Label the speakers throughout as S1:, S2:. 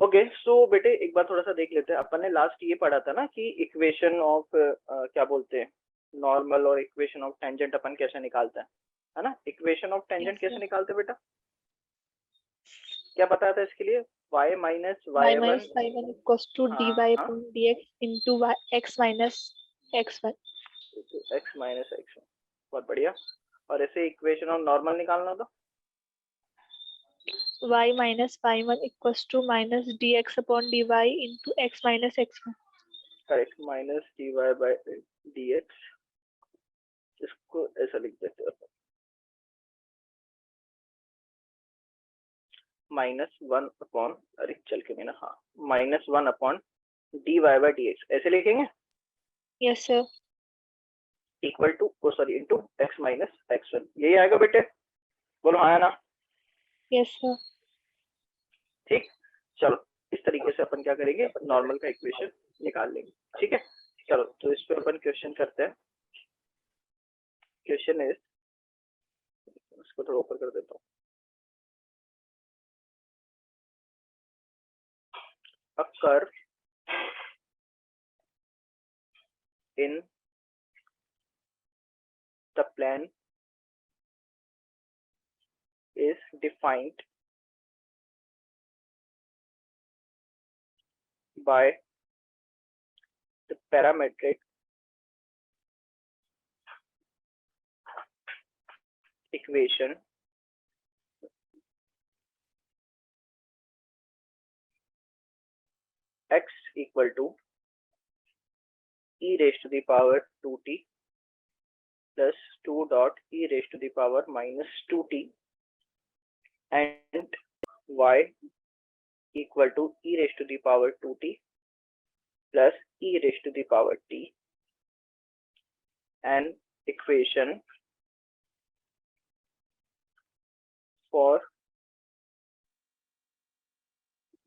S1: Okay so बेटे एक बार थोड़ा सा देख लेते हैं। अपन ने लास्ट ये पढ़ा था ना कि इक्वेशन ऑफ क्या बोलते हैं नॉर्मल और इक्वेशन ऑफ टेंजेंट अपन कैसे निकालते हैं, है ना। इक्वेशन ऑफ टेंजेंट
S2: Yes,
S1: कैसे
S2: sir.
S1: निकालते हैं बेटा, क्या बताया था इसके लिए? y minus
S2: Y
S1: y1
S2: minus y1 equals to dy
S1: हाँ
S2: upon dx into x minus x1.
S1: x minus x1, बहुत बढ़िया। और ऐसे इक्वेशन ऑफ नॉर्मल निकालना तो
S2: Y minus y1 equals to minus dx upon dy into x minus x1.
S1: Correct, minus dy by dx, इसको ऐसा लिख देते हैं -1 अपॉन, अरे चल के मैंने हाँ -1 अपॉन dy बाई dx ऐसे लिखेंगे
S2: Yes, sir.
S1: Equal to sorry into x minus x1, यही आएगा बेटे, बोलो हाँ या ना।
S2: Yes, sir.
S1: ठीक, चलो इस तरीके से अपन क्या करेंगे, नॉर्मल का इक्वेशन निकाल लेंगे। ठीक है, चलो तो इस पे अपन क्वेश्चन करते हैं। क्वेश्चन इज, इसको थोड़ा ऊपर कर देता हूँ। A curve in the plane is defined by the parametric equation x equal to e raised to the power 2t plus 2 dot e raised to the power minus 2t and y equal to e raised to the power 2t plus e raised to the power t, an equation for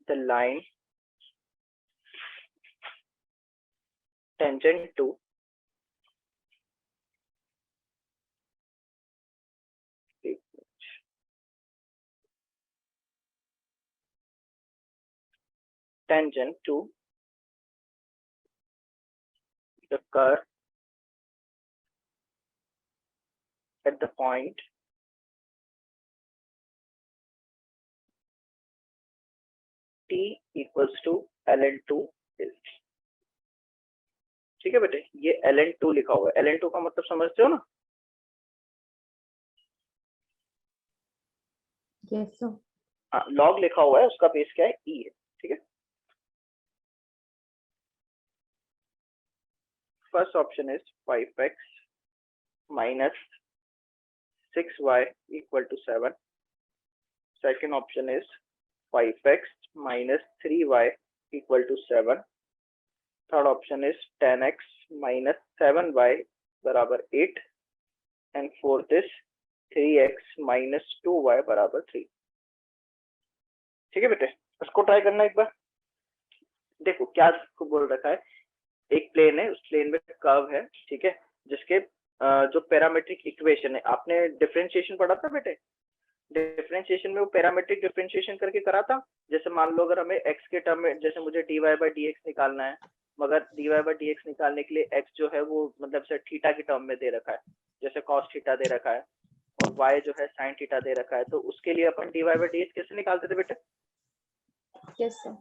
S1: the line tangent to the curve at the point t equals to ln2 is। ठीक है बेटे, ये ln2 लिखा हुआ है, ln2 का मतलब समझते हो ना?
S2: Yes, sir.
S1: हाँ, log लिखा हुआ है, उसका बेस क्या है, e है। ठीक है, first option is 5x minus 6y equal to 7. Second option is 5x minus 3y equal to 7. Third option is 10x minus 7y बराबर 8. And fourth is 3x minus 2y बराबर 3. ठीक है बेटे, इसको ट्राई करना एक बार। देखो क्या बोल रखा है, एक प्लेन है, उस प्लेन में कर्व है, ठीक है, जिसके जो पैरामीट्रिक इक्वेशन है, आपने डिफरेंशिएशन पढ़ा था बेटे, डिफरेंशिएशन में वो पैरामीट्रिक डिफरेंशिएशन करके करा था। जैसे मान लो अगर हमें x के टर्म में, जैसे मुझे dy बाई dx निकालना है, मगर dy बाई dx निकालने के लिए x जो है वो मतलब से थीटा के टर्म में दे रखा है, जैसे cos थीटा दे रखा है, और y जो है sin थीटा दे रखा है, तो उसके लिए अपन dy बाई dx कैसे निकालते थे बेटे?
S2: Yes, sir.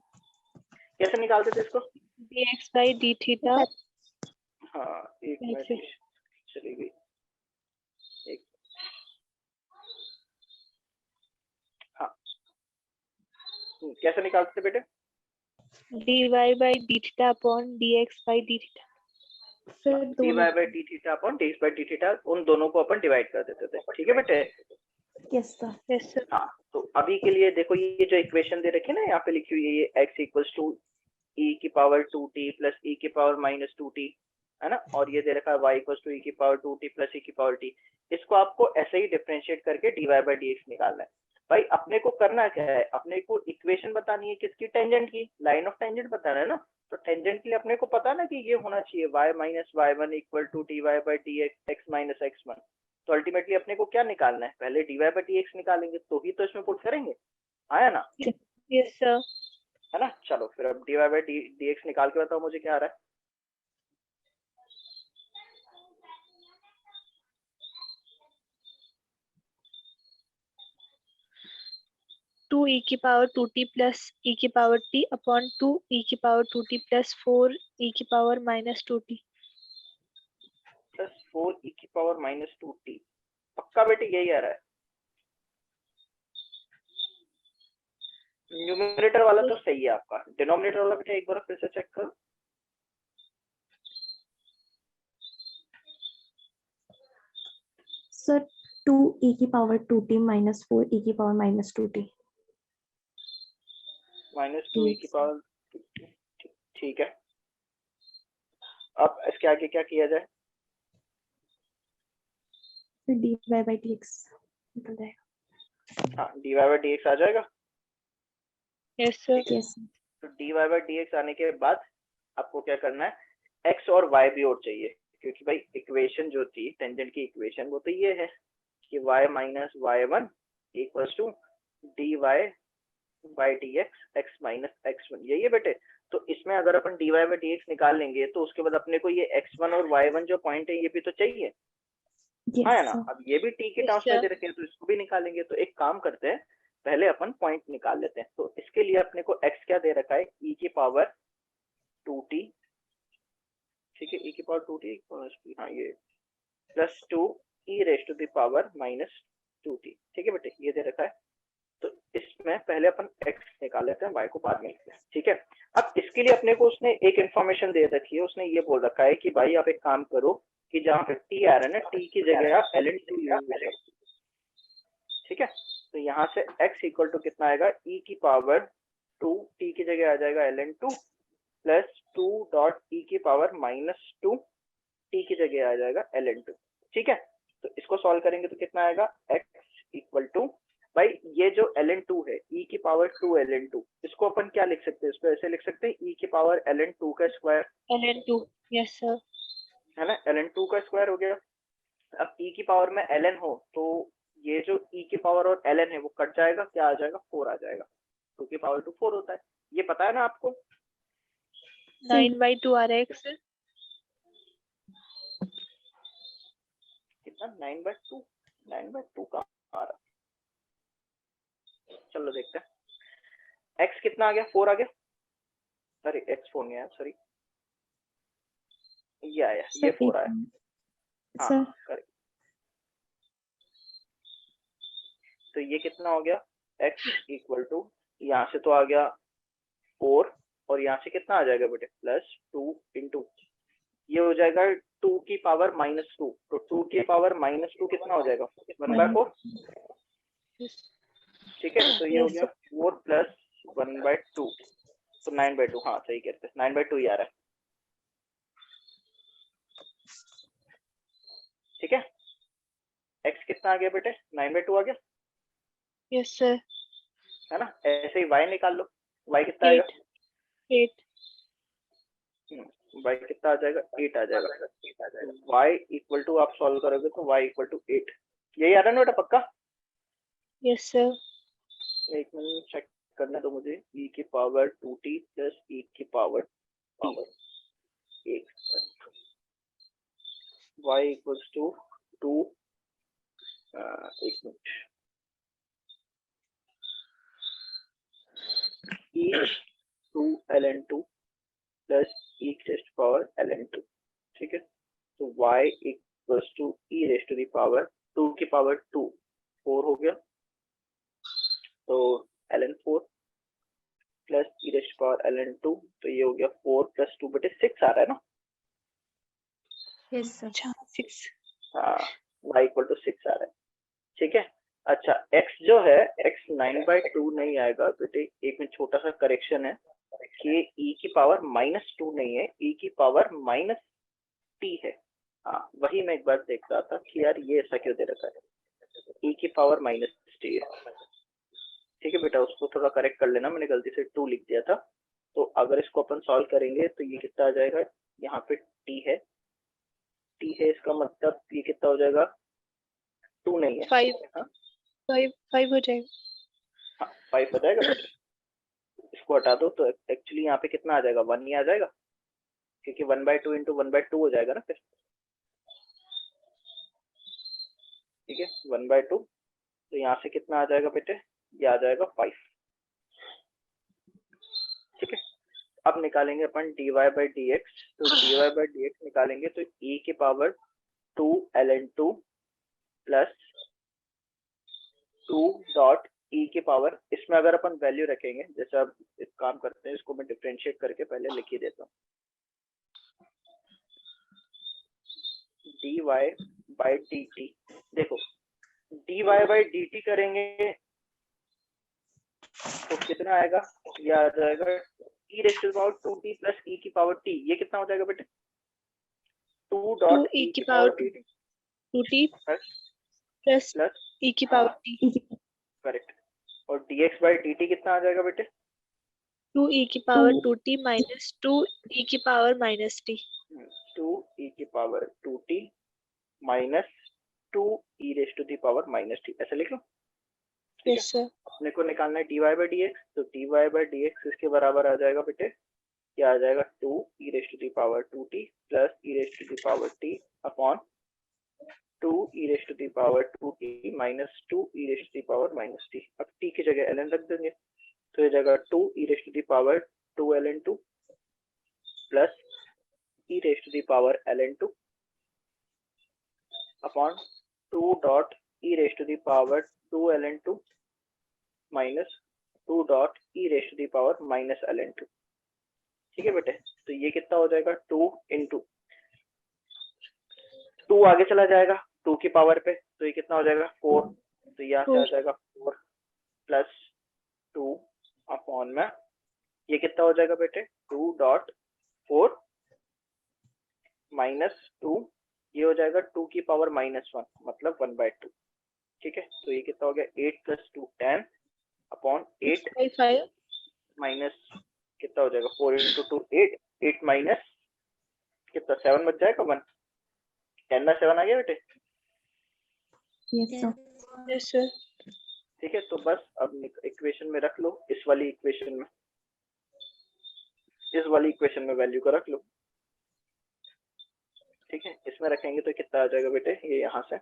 S1: कैसे निकालते थे इसको?
S2: dx by d theta.
S1: हाँ एक मिनट चली गई, एक हाँ कैसे निकालते थे बेटे?
S2: dy by d theta upon dx by d theta. फिर
S1: dy by d theta upon dx by d theta, उन दोनों को अपन डिवाइड कर देते थे। ठीक है बेटे?
S2: Yes, sir. Yes, sir.
S1: हाँ, तो अभी के लिए देखो ये जो इक्वेशन दे रखी है ना, यहाँ पे लिखी हुई है ये x इक्वल्स टू e की पावर 2t प्लस e की पावर माइनस 2t, है ना, और ये दे रखा है y इक्वल्स टू e की पावर 2t प्लस e की पावर t। इसको आपको ऐसे ही डिफरेंशिएट करके dy बाई dx निकालना है। भाई अपने को करना क्या है, अपने को इक्वेशन बतानी है किसकी, टेंजेंट की, लाइन ऑफ टेंजेंट बताना है ना। तो टेंजेंट के लिए अपने को पता ना कि ये होना चाहिए y minus y1 equal to dy by dx x minus x1। तो अल्टीमेटली अपने को क्या निकालना है, पहले dy बाई dx निकालेंगे तो ही तो इसमें पुट करेंगे, आया ना?
S2: Yes, sir.
S1: है ना। चलो फिर अब dy बाई dx निकाल के बताओ मुझे क्या आ रहा है।
S2: 2 e की पावर 2t plus e की पावर t upon 2 e की पावर 2t plus 4 e की power minus 2t
S1: plus 4 e की पावर माइनस 2t। पक्का बेटे यही आ रहा है। न्यूमरेटर वाला तो सही है आपका, डिनोमिनेटर वाला बेटा एक बार फिर से चेक करो।
S3: सर 2e की पावर 2t minus 4e की power minus 2t
S1: minus 2e की पावर, ठीक है। अब इसके आगे क्या किया जाए।
S3: फिर dy by dx निकल जाएगा।
S1: हाँ dy बाई dx आ जाएगा।
S2: yes sir
S3: यस
S1: तो dy बाई dx आने के बाद आपको क्या करना है, x और y भी और चाहिए, क्योंकि भाई इक्वेशन जो थी टेंजेंट की इक्वेशन वो तो ये है कि y minus y1 equals to dy by dx x minus x1, यही है बेटे। तो इसमें अगर अपन dy बाई dx निकाल लेंगे तो उसके बाद अपने को ये x1 और y1 जो पॉइंट है ये भी तो चाहिए, हाँ है ना।
S3: सर
S1: अब ये भी t के
S2: Yes,
S1: टर्म्स में
S2: sir.
S1: दे रखे हैं तो इसको भी निकालेंगे। तो एक काम करते हैं, पहले अपन पॉइंट निकाल लेते हैं। तो इसके लिए अपने को x क्या दे रखा है, e की पावर 2t, ठीक है, e की पावर 2t, हाँ ये plus 2 e raise to the power minus 2t, ठीक है बेटे ये दे रखा है। तो इसमें पहले अपन x निकाल लेते हैं, y को बाद में लिखते हैं, ठीक है। अब इसके लिए अपने को उसने एक इन्फॉर्मेशन दे रखी है, उसने ये बोल रखा है कि भाई आप एक काम करो कि जहाँ पे t आ रहा है ना, t की जगह आप ln 2 यूज करो, ठीक है। तो यहाँ से x इक्वल टू कितना आएगा, e की पावर 2, t की जगह आ जाएगा ln 2 प्लस 2 डॉट e की पावर माइनस 2, t की जगह आ जाएगा ln 2, ठीक है। तो इसको सॉल्व करेंगे तो कितना आएगा, x इक्वल टू, भाई ये जो ln 2 है e की पावर 2 ln 2, इसको अपन क्या लिख सकते हैं, इसको ऐसे लिख सकते हैं e की पावर ln 2 का स्क्वायर,
S2: ln2 yes sir
S1: है ना, ln 2 का स्क्वायर हो गया। अब e की पावर में ln हो तो ये जो e की पावर और ln है वो कट जाएगा, क्या आ जाएगा, 4 आ जाएगा। 2 की पावर 2 4 होता है, ये पता है ना आपको।
S2: 9/2 आ रहा है x
S1: कितना, 9/2, 9/2 का आ रहा है। चलो देखते हैं x कितना आ गया, 4 आ गया, सॉरी x 4 नहीं आया, सॉरी ये आया, ये 4 आया, हाँ
S3: सर
S1: करेक्ट। तो ये कितना हो गया, x इक्वल टू, यहाँ से तो आ गया 4 और यहाँ से कितना आ जाएगा बेटे, प्लस 2 इंटू, ये हो जाएगा 2 की पावर माइनस 2, तो 2 की पावर माइनस 2 कितना हो जाएगा, 1/4, ठीक है। तो ये हो
S2: Yes,
S1: गया 4 प्लस 1/2, तो 9/2, हाँ सही कहते हैं 9/2 ही आ रहा है, ठीक है। x कितना आ गया बेटे, 9/2 आ गया,
S2: yes sir
S1: है ना। ऐसे ही y निकाल लो, y कितना आएगा,
S2: 8
S1: y कितना आ जाएगा, 8 आ जाएगा। y इक्वल टू आप सॉल्व करोगे तो y इक्वल टू 8, यही आ रहा है ना बेटा पक्का।
S2: yes sir
S1: एक मिनट चेक करने दो मुझे, e की पावर 2t प्लस e की power t, 1 y equals to 2, एक minute, e 2 ln 2 plus e raised power ln 2, ठीक है। तो y equals to e raised to the power 2 की पावर 2, 4 हो गया, तो ln 4 plus e raised power ln 2, तो ये हो गया 4 प्लस 2 बटे 6 आ रहा है ना,
S3: यस सर
S2: अच्छा 6
S1: हाँ y इक्वल टू 6 आ रहा है, ठीक है। अच्छा x जो है, x 9/2 नहीं आएगा बेटे, एक में छोटा सा करेक्शन है कि e की पावर माइनस 2 नहीं है, e की पावर माइनस t है, हाँ वही मैं एक बार देख रहा था कि यार ये ऐसा क्यों दे रखा है, e की पावर माइनस t है, ठीक है बेटा, उसको थोड़ा करेक्ट कर लेना, मैंने गलती से 2 लिख दिया था। तो अगर इसको अपन सॉल्व करेंगे तो ये कितना आ जाएगा, यहाँ पे t है, इसका मतलब ये कितना हो जाएगा, 2 नहीं है,
S2: 5 5 5 हो जाएगा
S1: हाँ 5 हो जाएगा। इसको हटा दो तो एक्चुअली यहाँ पे कितना आ जाएगा, 1 ही आ जाएगा, क्योंकि 1/2 इंटू 1/2 हो जाएगा ना फिर। ठीक है, 1/2, तो यहाँ से कितना आ जाएगा बेटे, ये आ जाएगा 5। ठीक है, अब निकालेंगे अपन dy बाई डी एक्स। तो dy बाई डी एक्स निकालेंगे तो e की power 2 ln2 plus 2 dot e की पावर, इसमें अगर अपन वैल्यू रखेंगे, जैसे अब एक काम करते हैं, इसको मैं डिफरेंशिएट करके पहले लिख ही देता हूँ। dy बाई dt, देखो dy बाई dt करेंगे तो कितना आएगा, ये आ जाएगा e raise to the power 2t plus e की पावर t। ये कितना हो जाएगा बेटे, 2 डॉट e की पावर
S2: 2t प्लस e की पावर t,
S1: करेक्ट। और dx बाई dt कितना आ जाएगा बेटे,
S2: 2e की पावर 2t माइनस 2e की पावर माइनस t।
S1: 2e की power 2t minus 2e raise to the power minus t, ऐसा लिख लो।
S2: Yes sir.
S1: अपने को निकालना है dy बाई dx, तो dy बाई dx इसके बराबर आ जाएगा बेटे, क्या आ जाएगा, 2e raise to the power 2t plus e raise to the power t upon 2e raise to the power 2t minus 2e raise to the power minus t। अब t की जगह ln रख देंगे, तो ये जाएगा 2e raise to the power 2 ln2 plus e raise to the power ln2 upon 2 dot e raise to the power 2 ln2 minus 2 dot e raise to the power minus ln2। ठीक है बेटे, तो ये कितना हो जाएगा, 2 इंटू 2 आगे चला जाएगा 2 की पावर पे, तो ये कितना हो जाएगा 4, तो यहाँ से आ जाएगा 4 प्लस 2 अपॉन में ये कितना हो जाएगा बेटे, 2 डॉट 4 माइनस 2, ये हो जाएगा 2 की पावर माइनस 1 मतलब 1/2। ठीक है, तो ये कितना हो गया 8 प्लस 2 10 अपॉन 8 माइनस कितना हो जाएगा 4 इंटू 2 8, 8 माइनस कितना 7 बच जाएगा 1, 10 में 7 आ गया बेटे।
S2: Yes sir.
S1: ठीक है, तो बस अब इक्वेशन में रख लो, इस वाली इक्वेशन में, इस वाली इक्वेशन में वैल्यू को रख लो। ठीक है, इसमें रखेंगे तो कितना आ जाएगा बेटे, ये यहाँ से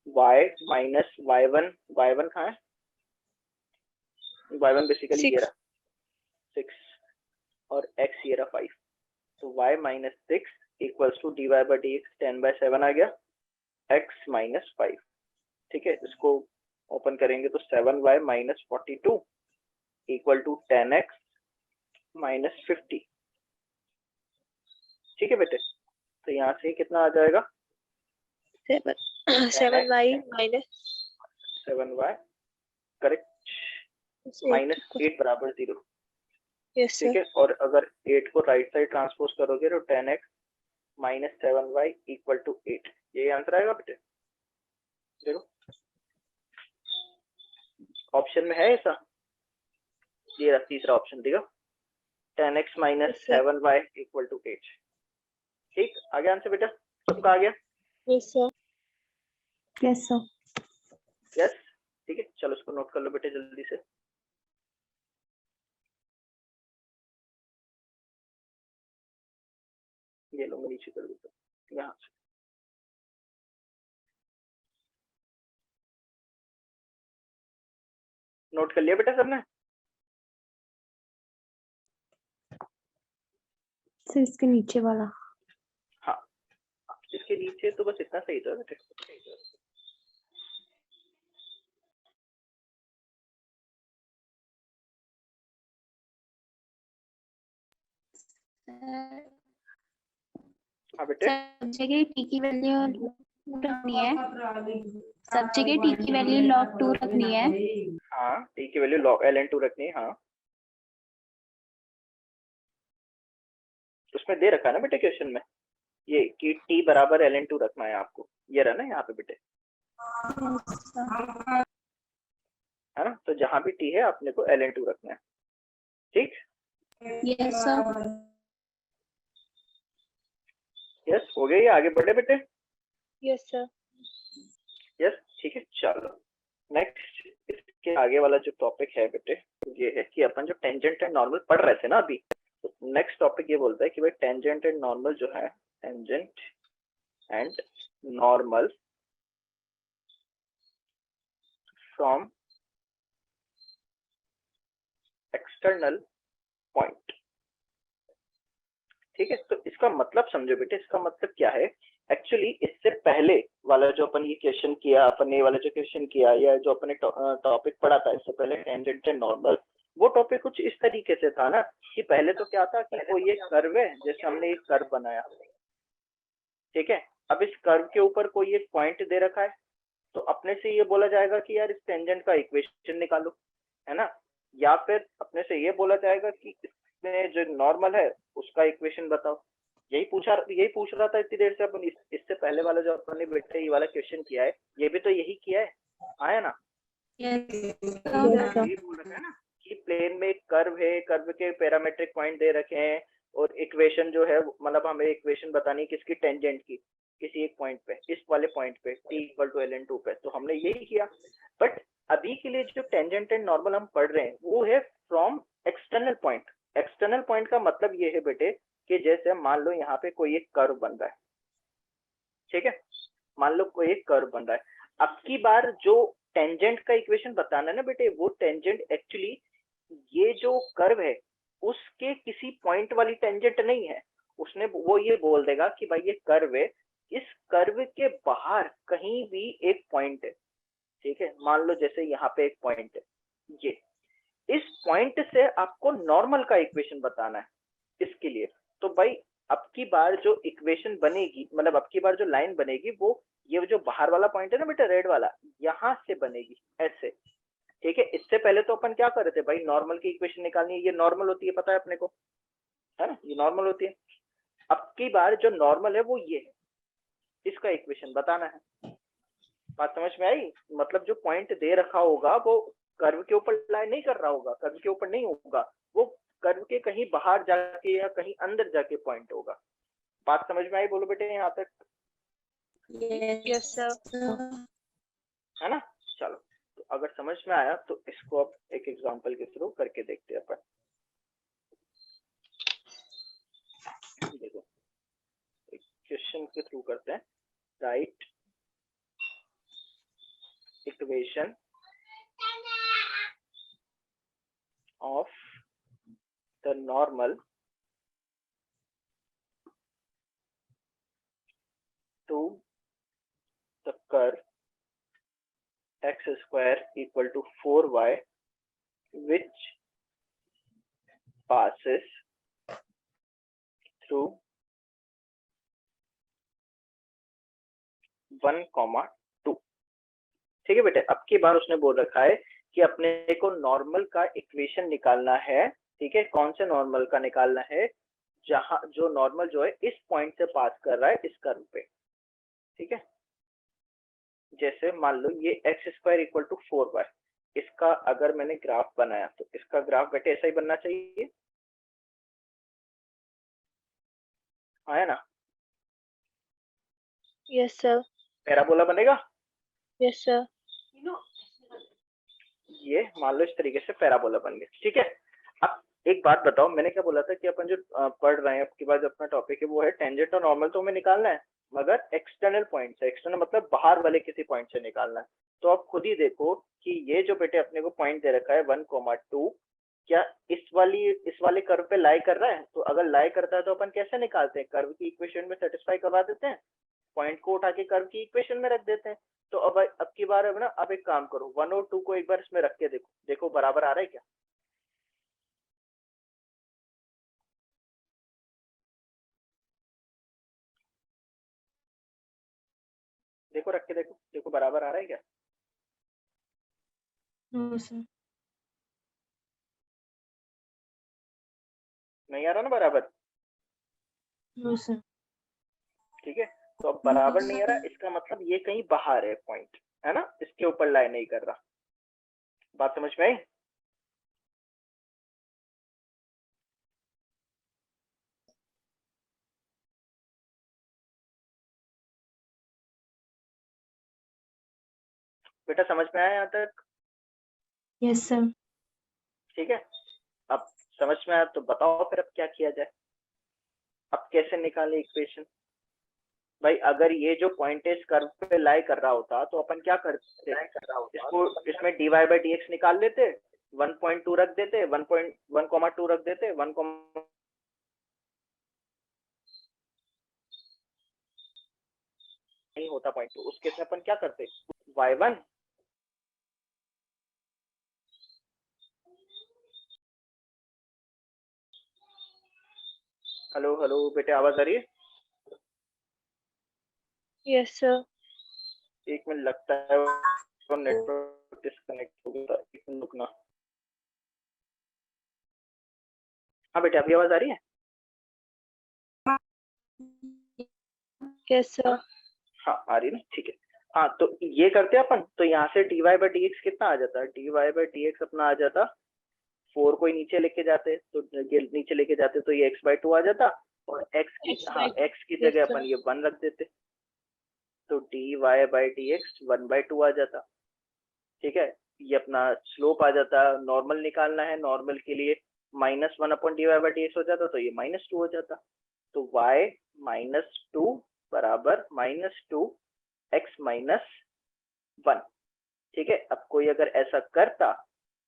S1: y माइनस y1, y1 कहाँ है, y1 बेसिकली ये रहा 6 और x ये रहा 5, तो y minus 6 equals to dy by d x 10/7 आ गया, x माइनस 5। ठीक है, इसको ओपन करेंगे तो 7y minus 42 equal to 10x minus 50। ठीक है बेटे, तो यहाँ से कितना आ जाएगा
S2: 7y minus
S1: 7y correct minus 8 बराबर 0।
S2: यस
S1: ठीक है, और अगर 8 को राइट साइड ट्रांसपोज करोगे तो 10x minus 7y equal to 8, ये आंसर आएगा बेटे। देखो ऑप्शन में है ऐसा, ये रहा तीसरा ऑप्शन, देखो 10x minus 7y equal to 8। ठीक, आ गया आंसर बेटा, सबका आ गया।
S2: Yes sir.
S3: Yes sir.
S1: Yes, ठीक है, चलो इसको नोट कर लो बेटे जल्दी से। ये लो मैं नीचे कर देता हूँ यहाँ से। नोट कर लिया बेटा सबने?
S3: सर इसके नीचे वाला,
S1: हाँ, इसके नीचे तो बस इतना सही था बेटे। हाँ बेटे,
S4: सब जगह टी की वैल्यू रखनी है, सब जगह टी की वैल्यू log 2 रखनी है।
S1: हाँ, टी की वैल्यू log ln2 रखनी है। हाँ, उसमें दे रखा है ना बेटे क्वेश्चन में, ये कि टी बराबर ln2 रखना है आपको, ये रहा ना यहाँ पे बेटे, है ना। तो जहां भी टी है अपने को ln2 रखना है। ठीक,
S4: यस सर।
S1: यस, हो गया, ये आगे बढ़े बेटे।
S2: Yes sir.
S1: यस, ठीक है, चलो नेक्स्ट इसके आगे वाला जो टॉपिक है बेटे ये है कि अपन जो टेंजेंट एंड नॉर्मल पढ़ रहे थे ना अभी, तो नेक्स्ट टॉपिक ये बोलता है कि भाई टेंजेंट एंड नॉर्मल जो है, tangent and normal from external point. ठीक है, तो इसका मतलब समझो बेटे, इसका मतलब क्या है एक्चुअली। इससे पहले वाला जो अपन ये क्वेश्चन किया, अपन ये वाला जो क्वेश्चन किया या जो अपने टॉपिक पढ़ा था इससे पहले टेंजेंट एंड नॉर्मल, वो टॉपिक कुछ इस तरीके से था ना कि पहले तो क्या था कि कोई ये कर्व है, जैसे हमने एक कर्व बनाया, ठीक है। अब इस कर्व के ऊपर कोई एक पॉइंट दे रखा है, तो अपने से ये बोला जाएगा कि यार इस टेंजेंट का इक्वेशन निकालो, है ना। या फिर अपने से ये बोला जाएगा कि इसमें जो नॉर्मल है उसका इक्वेशन बताओ। यही पूछ रहा था इतनी देर से अपन। इससे पहले वाला जो अपन ने बेटे ये वाला क्वेश्चन किया है, ये भी तो यही किया है, आया ना। यही बोल रखा है ना कि प्लेन में एक कर्व है, कर्व के पैरामीट्रिक पॉइंट दे रखे हैं, और इक्वेशन जो है मतलब हमें इक्वेशन बतानी है किसकी, टेंजेंट की, किसी एक पॉइंट पे, इस वाले पॉइंट पे t = ln2 पे। तो हमने यही किया। बट अभी के लिए जो टेंजेंट एंड नॉर्मल हम पढ़ रहे हैं वो है from external point. External point का मतलब ये है बेटे कि जैसे मान लो यहाँ पे कोई एक कर्व बन रहा है, ठीक है, मान लो कोई एक कर्व बन रहा है। अब की बार जो टेंजेंट का इक्वेशन बताना है ना बेटे, वो टेंजेंट एक्चुअली ये जो कर्व है उसके किसी पॉइंट वाली टेंजेंट नहीं है। उसने वो ये बोल देगा कि भाई ये कर्व है, इस कर्व के बाहर कहीं भी एक पॉइंट है, ठीक है। मान लो जैसे यहाँ पे एक पॉइंट है, ये इस पॉइंट से आपको नॉर्मल का इक्वेशन बताना है इसके लिए। तो भाई अब की बार जो इक्वेशन बनेगी, मतलब अब की बार जो लाइन बनेगी, वो ये जो बाहर वाला पॉइंट है ना बेटा, रेड वाला, यहाँ से बनेगी ऐसे, ठीक है। इससे पहले तो अपन क्या कर रहे थे भाई, नॉर्मल की इक्वेशन निकालनी है, ये नॉर्मल होती है, पता है अपने को, है ना, ये नॉर्मल होती है। अब की बार जो नॉर्मल है वो ये है, इसका इक्वेशन बताना है। बात समझ में आई? मतलब जो पॉइंट दे रखा होगा वो कर्व के ऊपर लाइन नहीं कर रहा होगा, कर्व के ऊपर नहीं होगा, वो कर्व के कहीं बाहर जाके या कहीं अंदर जाके पॉइंट होगा। बात समझ में आई? बोलो बेटे यहाँ तक,
S2: यस सर।
S1: है ना। चलो, तो अगर समझ में आया तो इसको अब एक एग्जांपल के थ्रू करके देखते हैं अपन। देखो, एक क्वेश्चन के थ्रू करते हैं। Right equation of the normal to the curve x square equal to 4y which passes through 1,2। ठीक है बेटे, अब की बार उसने बोल रखा है कि अपने को नॉर्मल का इक्वेशन निकालना है, ठीक है। कौन से नॉर्मल का निकालना है? जहां जो नॉर्मल जो है इस पॉइंट से पास कर रहा है इस कर्व पे, ठीक है। जैसे मान लो ये x² = 4y, इसका अगर मैंने ग्राफ बनाया तो इसका ग्राफ बेटे ऐसा ही बनना चाहिए, आया ना।
S2: Yes sir.
S1: पैराबोला बनेगा,
S2: यस सर।
S1: ये मान लो इस तरीके से पैराबोला बन गया, ठीक है। अब एक बात बताओ, मैंने क्या बोला था कि अपन जो पढ़ रहे हैं, अब की बार जो अपना टॉपिक है वो है टेंजेंट और नॉर्मल, तो हमें निकालना है मगर एक्सटर्नल पॉइंट से। एक्सटर्नल मतलब बाहर वाले किसी पॉइंट से निकालना है। तो आप खुद ही देखो कि ये जो बेटे अपने को पॉइंट दे रखा है 1,2, क्या इस वाले कर्व पे लाई कर रहा है? तो अगर लाई करता है तो अपन कैसे निकालते हैं, कर्व की इक्वेशन में सेटिस्फाई करवा देते हैं, पॉइंट को उठा के कर्व की इक्वेशन में रख देते हैं। तो अब की बार है ना, अब एक काम करो, 1 और 2 को एक बार इसमें रख के देखो, देखो बराबर आ रहा है क्या। देखो रख के देखो, देखो बराबर आ रहा है क्या।
S3: No sir.
S1: नहीं आ रहा ना बराबर,
S3: नो सर।
S1: ठीक है। तो अब बराबर नहीं आ रहा, इसका मतलब ये कहीं बाहर है पॉइंट, है ना, इसके ऊपर लाई नहीं कर रहा। बात समझ में आई? बेटा समझ में आया यहाँ तक?
S3: Yes sir.
S1: ठीक है, अब समझ में आया तो बताओ फिर अब क्या किया जाए, अब कैसे निकाले इक्वेशन। भाई अगर ये जो पॉइंट इस कर्व पे लाई कर रहा होता तो अपन क्या करते, इसको इसमें dy बाई dx निकाल लेते, 1.2 रख देते, 1.1,2 रख देते, 1, नहीं होता पॉइंट 2, उस केस में अपन क्या करते, y1 हेलो हेलो बेटे आवाज आ रही है?
S2: Yes sir.
S1: एक मिनट लगता है वो नेटवर्क डिस्कनेक्ट हो गया, एक मिनट रुकना। हाँ बेटे अभी आवाज आ रही है?
S2: Yes sir.
S1: हाँ आ रही है ना, ठीक है। हाँ तो ये करते हैं अपन, तो यहाँ से dy बाई dx कितना आ जाता है, dy बाई dx अपना आ जाता 4 को ही नीचे लेके जाते, तो ये नीचे लेके जाते तो ये x/2 आ जाता, और x की x की जगह अपन ये 1 रख देते, तो dy बाई dx 1/2 आ जाता। ठीक है, ये अपना स्लोप आ जाता, नॉर्मल निकालना है, नॉर्मल के लिए -1/dy बाई dx हो जाता, तो ये -2 हो जाता, तो y -2 बराबर -2x -1। ठीक है, अब कोई अगर ऐसा करता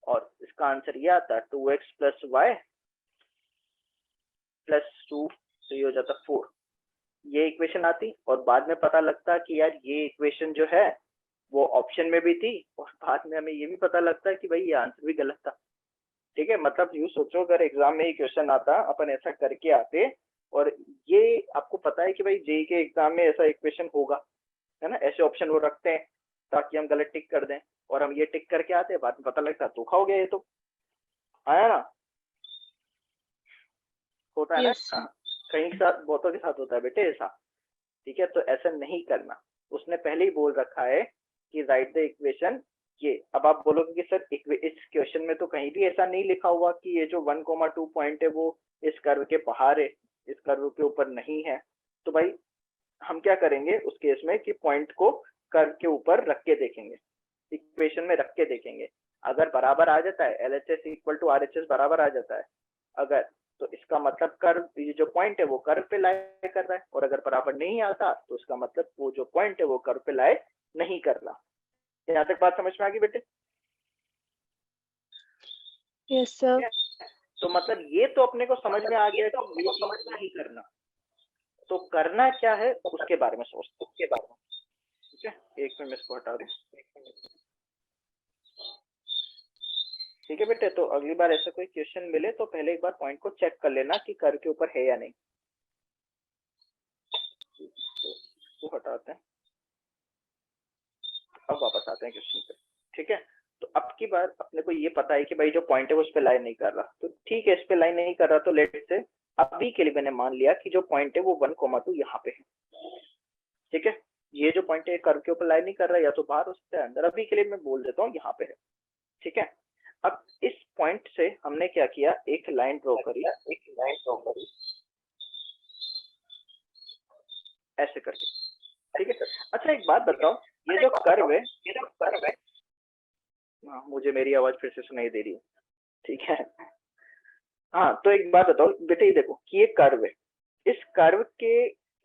S1: और इसका आंसर ये आता 2x + y + 2, तो ये हो जाता 4, ये इक्वेशन आती, और बाद में पता लगता कि यार ये इक्वेशन जो है वो ऑप्शन में भी थी, और बाद में हमें ये भी पता लगता कि भाई ये आंसर भी गलत था। ठीक है, मतलब यूँ सोचो अगर एग्जाम में ये क्वेश्चन आता, अपन ऐसा करके आते, और ये आपको पता है कि भाई जेईई के एग्जाम में ऐसा इक्वेशन होगा, है ना, ऐसे ऑप्शन वो रखते हैं ताकि हम गलत टिक कर दें, और हम ये टिक करके आते, बाद में पता लगता धोखा हो गया, ये तो आया ना, होता है
S2: Yes,
S1: ना, कहीं के साथ, बहुतों के साथ होता है बेटे ऐसा। ठीक है, तो ऐसा नहीं करना, उसने पहले ही बोल रखा है कि राइट द इक्वेशन ये। अब आप बोलोगे कि सर इस क्वेश्चन में तो कहीं भी ऐसा नहीं लिखा हुआ कि ये जो 1,2 पॉइंट है वो इस कर्व के बाहर है, इस कर्व के ऊपर नहीं है, तो भाई हम क्या करेंगे उस केस में कि पॉइंट को कर्व के ऊपर रख के देखेंगे, इक्वेशन में रख के देखेंगे, अगर बराबर आ जाता है LHS = RHS बराबर आ जाता है अगर, तो इसका मतलब कर्व, ये जो पॉइंट है वो कर्व पे लाई कर रहा है, और अगर बराबर नहीं आता तो इसका मतलब वो जो पॉइंट है वो कर्व पे लाई नहीं कर रहा। यहाँ तक बात समझ में आ गई बेटे?
S2: yes sir.
S1: तो मतलब ये तो अपने को समझ में आ गया कि ये चीज नहीं करना, तो करना क्या है उसके बारे में सोचते, उसके बारे में। ठीक है, एक मिनट इसको हटा दें। ठीक है बेटे, तो अगली बार ऐसा कोई क्वेश्चन मिले तो पहले एक बार पॉइंट को चेक कर लेना कि कर्व के ऊपर है या नहीं। तो हटाते हैं, अब वापस आते हैं क्वेश्चन पे। ठीक है, तो अब की बार अपने को ये पता है कि भाई जो पॉइंट है वो उस पे लाइन नहीं कर रहा, तो ठीक है इस पे लाइन नहीं कर रहा, तो लेट से अभी के लिए मैंने मान लिया कि जो पॉइंट है वो 1,2 यहाँ पे है। ठीक है, ये जो पॉइंट है कर्व के ऊपर लाइन नहीं कर रहा, या तो बाहर हो सकता है अंदर, अभी के लिए मैं बोल देता हूँ यहाँ पे है। ठीक है, अब इस पॉइंट से हमने क्या किया, एक लाइन ड्रॉ करी, ऐसे करके। ठीक है, अच्छा एक बात बताओ, ये जो कर्व है, हाँ मुझे मेरी आवाज फिर से सुनाई दे रही है। ठीक है, हाँ तो एक बात बताओ बेटे, ये देखो कि ये कर्व है, इस कर्व के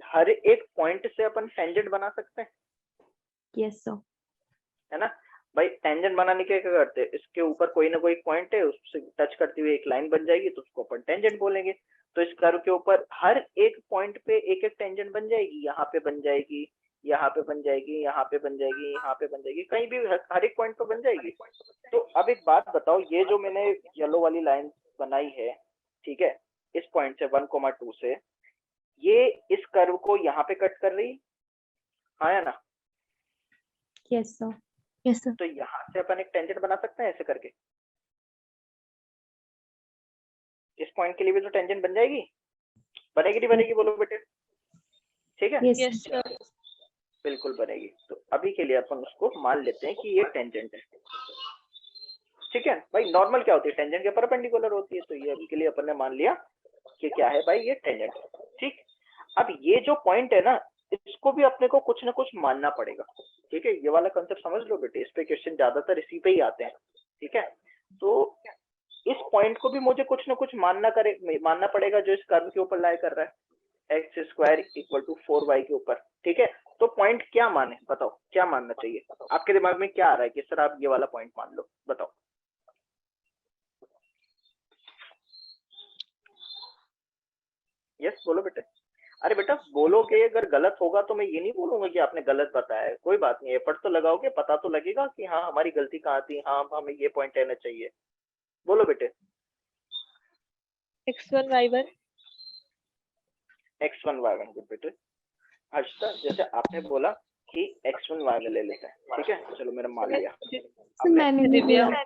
S1: हर एक पॉइंट से अपन टेंजेंट बना सकते हैं,
S3: Yes, sir.
S1: है ना भाई। टेंजेंट बनाने के क्या करते हैं, इसके ऊपर कोई ना कोई पॉइंट है, उससे टच करती हुई एक लाइन बन जाएगी, तो उसको अपन टेंजेंट बोलेंगे। तो इस कर्व के ऊपर हर एक पॉइंट पे एक एक टेंजेंट बन जाएगी, यहाँ पे बन जाएगी, यहाँ पे बन जाएगी, यहाँ पे बन जाएगी, यहाँ पे बन जाएगी, कहीं भी हर एक पॉइंट पे बन जाएगी। तो अब एक बात बताओ, ये जो मैंने येलो वाली लाइन बनाई है, ठीक है, इस पॉइंट से 1,2 से, ये इस कर्व को यहाँ पे कट कर रही, हाँ या ना?
S3: Yes, sir.
S2: Yes sir.
S1: तो यहाँ से अपन एक टेंजेंट बना सकते हैं ऐसे करके, इस पॉइंट के लिए भी तो टेंजेंट बन जाएगी, बनेगी नहीं बनेगी बोलो बेटे? ठीक है,
S3: Yes,
S2: Yes
S3: sir.
S2: sir.
S1: बिल्कुल बनेगी। तो अभी के लिए अपन उसको मान लेते हैं कि ये टेंजेंट है। ठीक है भाई, नॉर्मल क्या होती है, टेंजेंट के परपेंडिकुलर होती है, तो ये अभी के लिए अपन ने मान लिया कि क्या है भाई, ये टेंजेंट है। ठीक, अब ये जो पॉइंट है ना, इसको भी अपने को कुछ ना कुछ मानना पड़ेगा। ठीक है, ये वाला कंसेप्ट समझ लो बेटे, इस पे क्वेश्चन ज्यादातर इसी पे ही आते हैं। ठीक है, तो इस पॉइंट को भी मुझे कुछ ना कुछ मानना पड़ेगा जो इस कर्व के ऊपर लाई कर रहा है, x square equal to 4y के ऊपर। ठीक है, तो पॉइंट क्या माने, बताओ क्या मानना चाहिए? आपके दिमाग में क्या आ रहा है कि सर आप ये वाला पॉइंट मान लो, बताओ। यस बोलो बेटे। अरे बेटा बोलोगे, अगर गलत होगा तो मैं ये नहीं बोलूंगा कि आपने गलत बताया है, कोई बात नहीं, एफर्ट तो लगाओगे, पता तो लगेगा कि हाँ हमारी गलती कहाँ थी, हाँ हमें ये पॉइंट लेना चाहिए। बोलो बेटे।
S2: x1 y1
S1: x1 y1 good बेटे। हर्षिता जैसे आपने बोला कि x1 y1 ले लेते हैं, ठीक है, चलो मेरा मान लिया।
S4: सर मैंने भी
S2: दिव्या
S4: बोला।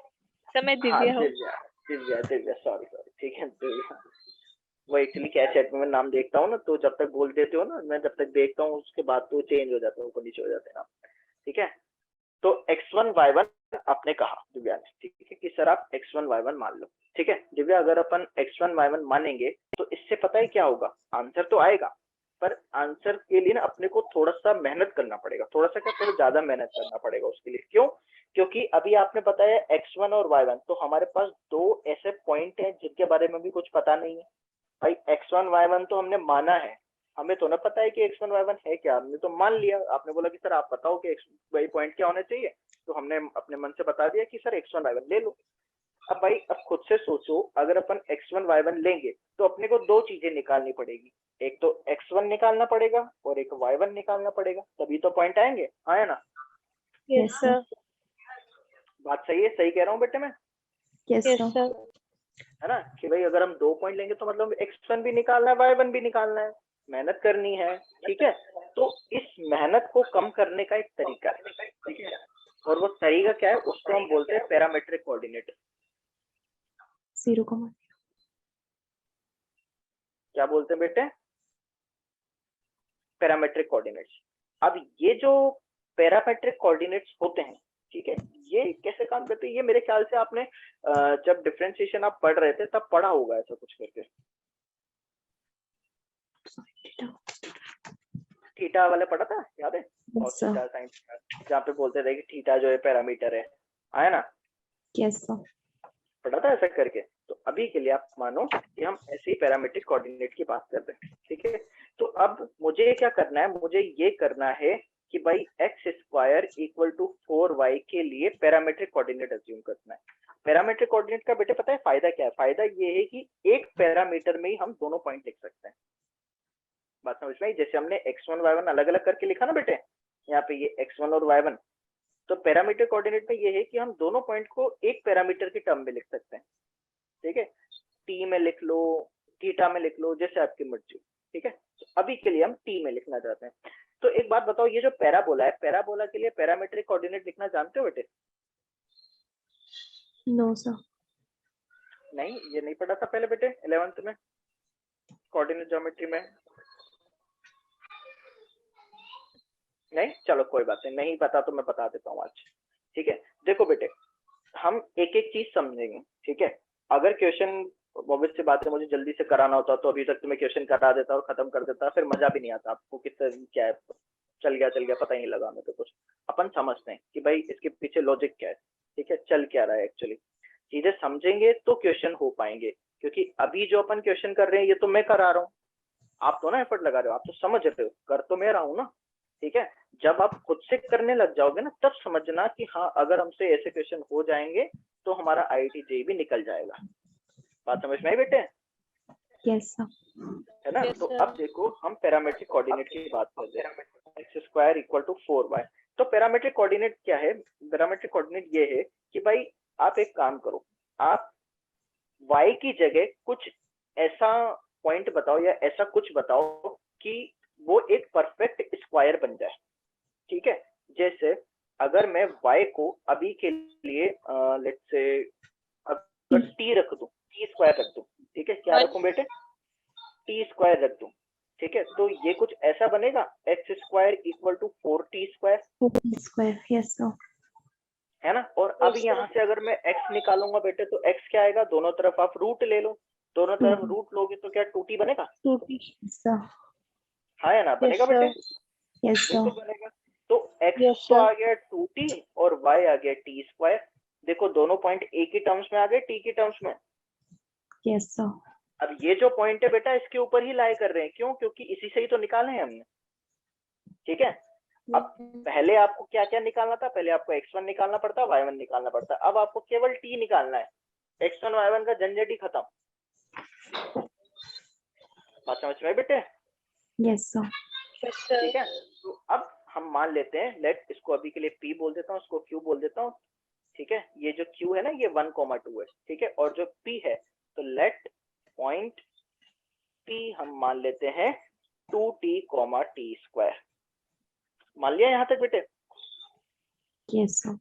S2: समय
S1: हाँ
S2: दिव्या हो।
S1: दिव्या सॉरी ठीक है दिव्या। वो एक्चुअली क्या चैट में मैं नाम देखता हूँ ना, तो जब तक बोल देते हो ना, मैं जब तक देखता हूँ उसके बाद तो चेंज हो जाता है, ऊपर नीचे हो जाते हैं नाम। ठीक है, तो x1 y1 आपने कहा दिव्या ने, ठीक है, कि सर आप x1 y1 मान लो। ठीक है दिव्या, अगर अपन x1 y1 मानेंगे तो इससे पता है क्या होगा, आंसर तो आएगा, पर आंसर के लिए ना अपने को थोड़ा सा मेहनत करना पड़ेगा, थोड़ा सा क्या, थोड़ा ज्यादा मेहनत करना पड़ेगा उसके लिए। क्यों? क्योंकि अभी आपने बताया x1 और y1, तो हमारे पास दो ऐसे पॉइंट हैं जिनके बारे में भी कुछ पता नहीं है। भाई x1 y1 तो हमने माना है, हमें तो ना पता है कि x1 y1 है क्या, हमने तो मान लिया। आपने बोला कि सर आप बताओ कि x पॉइंट क्या होना चाहिए, तो हमने अपने मन से बता दिया कि सर x1 y1 ले लो। अब भाई अब खुद से सोचो, अगर अपन x1 y1 लेंगे तो अपने को दो चीजें निकालनी पड़ेगी, एक तो x1 निकालना पड़ेगा और एक y1 निकालना पड़ेगा, तभी तो पॉइंट आएंगे। आया ना?
S2: Yes
S3: Yes, sir.
S2: सर।
S1: बात सही है, सही कह रहा हूँ बेटे मैं,
S3: Yes,
S2: यस
S3: sir.
S2: सर।
S1: है ना? कि भाई अगर हम 2 पॉइंट लेंगे तो मतलब x1 भी निकालना है, y1 भी निकालना है, मेहनत करनी है। ठीक है, तो इस मेहनत को कम करने का एक तरीका है, ठीक है, और वो तरीका क्या है, उसको हम बोलते हैं पैरामीट्रिक कोऑर्डिनेट।
S3: 0,
S1: क्या बोलते हैं बेटे? Parametric coordinates. अब ये जो पैरामीट्रिक कोऑर्डिनेट्स होते हैं, ठीक है, ये कैसे काम करते हैं, ये मेरे ख्याल से आपने जब डिफरेंशिएशन आप पढ़ रहे थे तब पढ़ा होगा ऐसा कुछ करके। थीटा वाला पढ़ा था, याद है? और
S3: Yes, sir.
S1: Theta sine theta, जहाँ पे बोलते थे कि थीटा जो है पैरामीटर है, आया ना?
S3: Yes, sir.
S1: पढ़ा था ऐसा करके। तो अभी के लिए आप मानो कि हम ऐसे ही पैरामीट्रिक कोऑर्डिनेट की बात कर रहे हैं, ठीक है। तो अब मुझे क्या करना है, मुझे ये करना है कि भाई x square equal to 4y के लिए पैरामीट्रिक कोऑर्डिनेट अज्यूम करना है। पैरामीट्रिक कोऑर्डिनेट का बेटे पता है फायदा क्या है? फायदा ये है कि एक पैरामीटर में ही हम दोनों पॉइंट लिख सकते हैं। बात समझ में आई? जैसे हमने x1 y1 अलग अलग करके लिखा ना बेटे, यहाँ पे ये x1 और y1, तो पैरामीटर कोऑर्डिनेट में ये है कि हम दोनों पॉइंट को एक पैरामीटर के टर्म में लिख सकते हैं। ठीक है, टी में लिख लो, थीटा में लिख लो, जैसे आपकी मर्जी। ठीक है, तो अभी के लिए हम टी में लिखना चाहते हैं। तो एक बात बताओ, ये जो पैराबोला है, पैराबोला के लिए पैरामीट्रिक कोऑर्डिनेट लिखना जानते हो बेटे?
S3: No, sir.
S1: नहीं, ये नहीं पढ़ा था पहले बेटे 11th में कोऑर्डिनेट ज्योमेट्री में? नहीं, चलो कोई बात नहीं, नहीं पता तो मैं बता देता हूँ आज। ठीक है, देखो बेटे, हम एक एक चीज समझेंगे। ठीक है, अगर क्वेश्चन ऑब्वियस सी बात है, मुझे जल्दी से कराना होता तो अभी तक तुम्हें क्वेश्चन करा देता और खत्म कर देता, फिर मजा भी नहीं आता, आपको कितना क्या है, चल गया पता ही नहीं लगा हमें। तो कुछ अपन समझते हैं कि भाई इसके पीछे लॉजिक क्या है, ठीक है, चल क्या रहा है। एक्चुअली चीजें समझेंगे तो क्वेश्चन हो पाएंगे, क्योंकि अभी जो अपन क्वेश्चन कर रहे हैं ये तो मैं करा रहा हूँ, आप तो ना एफर्ट लगा रहे हो, आप तो समझ रहे हो, कर तो मैं रहा हूँ ना। ठीक है, जब आप खुद से करने लग जाओगे ना, तब समझना कि हाँ अगर हमसे ऐसे क्वेश्चन हो जाएंगे तो हमारा IIT JEE भी निकल जाएगा। बात समझ में आई बेटे?
S3: Yes, sir.
S1: है ना?
S2: Yes,
S1: तो
S2: sir.
S1: अब देखो, हम पैरामीट्रिक कोऑर्डिनेट की बात कर रहे हैं, x square equal to 4y। तो पैरामीट्रिक कोऑर्डिनेट क्या है? पैरामीट्रिक कोऑर्डिनेट ये है कि भाई आप एक काम करो, आप y की जगह कुछ ऐसा पॉइंट बताओ या ऐसा कुछ बताओ कि वो एक परफेक्ट स्क्वायर बन जाए। ठीक है, जैसे अगर मैं y को अभी के लिए लेट्स से अगर t रख दूं, t स्क्वायर रख दूं, ठीक है, क्या रखूं बेटे? t स्क्वायर रख दूं, ठीक है, तो ये कुछ ऐसा बनेगा, x square equal to 4t square,
S3: 4t square. Yes, sir.
S1: है ना? और अब यहाँ से अगर मैं x निकालूंगा बेटे, तो x क्या आएगा, दोनों तरफ आप रूट ले लो, दोनों तरफ रूट लोगे तो क्या 2t बनेगा?
S2: 2t।
S3: Yes, sir.
S1: हाँ या ना? बनेगा
S2: Yes,
S1: बेटे?
S2: sir.
S3: Yes, sir.
S1: बिल्कुल बनेगा। तो x
S2: Yes,
S1: तो
S2: sir.
S1: आ गया 2t और y आ गया t स्क्वायर। देखो दोनों पॉइंट ए की टर्म्स में आ गए, टी की टर्म्स में।
S3: Yes, sir.
S1: अब ये जो पॉइंट है बेटा इसके ऊपर ही लाई कर रहे हैं, क्यों? क्योंकि इसी से ही तो निकाले हैं हमने, ठीक है। अब पहले आपको क्या क्या निकालना था? पहले आपको x1 निकालना पड़ता, y1 निकालना पड़ता। अब आपको केवल t निकालना है, x1 y1 का झंझट ही खत्म। बात समझ में आई बेटे?
S3: Yes, sir.
S2: Yes, sir.
S1: ठीक है, तो अब हम मान लेते हैं, लेट इसको अभी के लिए p बोल देता हूँ, इसको q बोल देता हूँ, ठीक है। ये जो q है ना ये 1,2 है, ठीक है, और जो p है तो लेट पॉइंट p हम मान लेते हैं 2t, t²। मान लिया यहाँ तक बेटे?
S3: Yes, sir.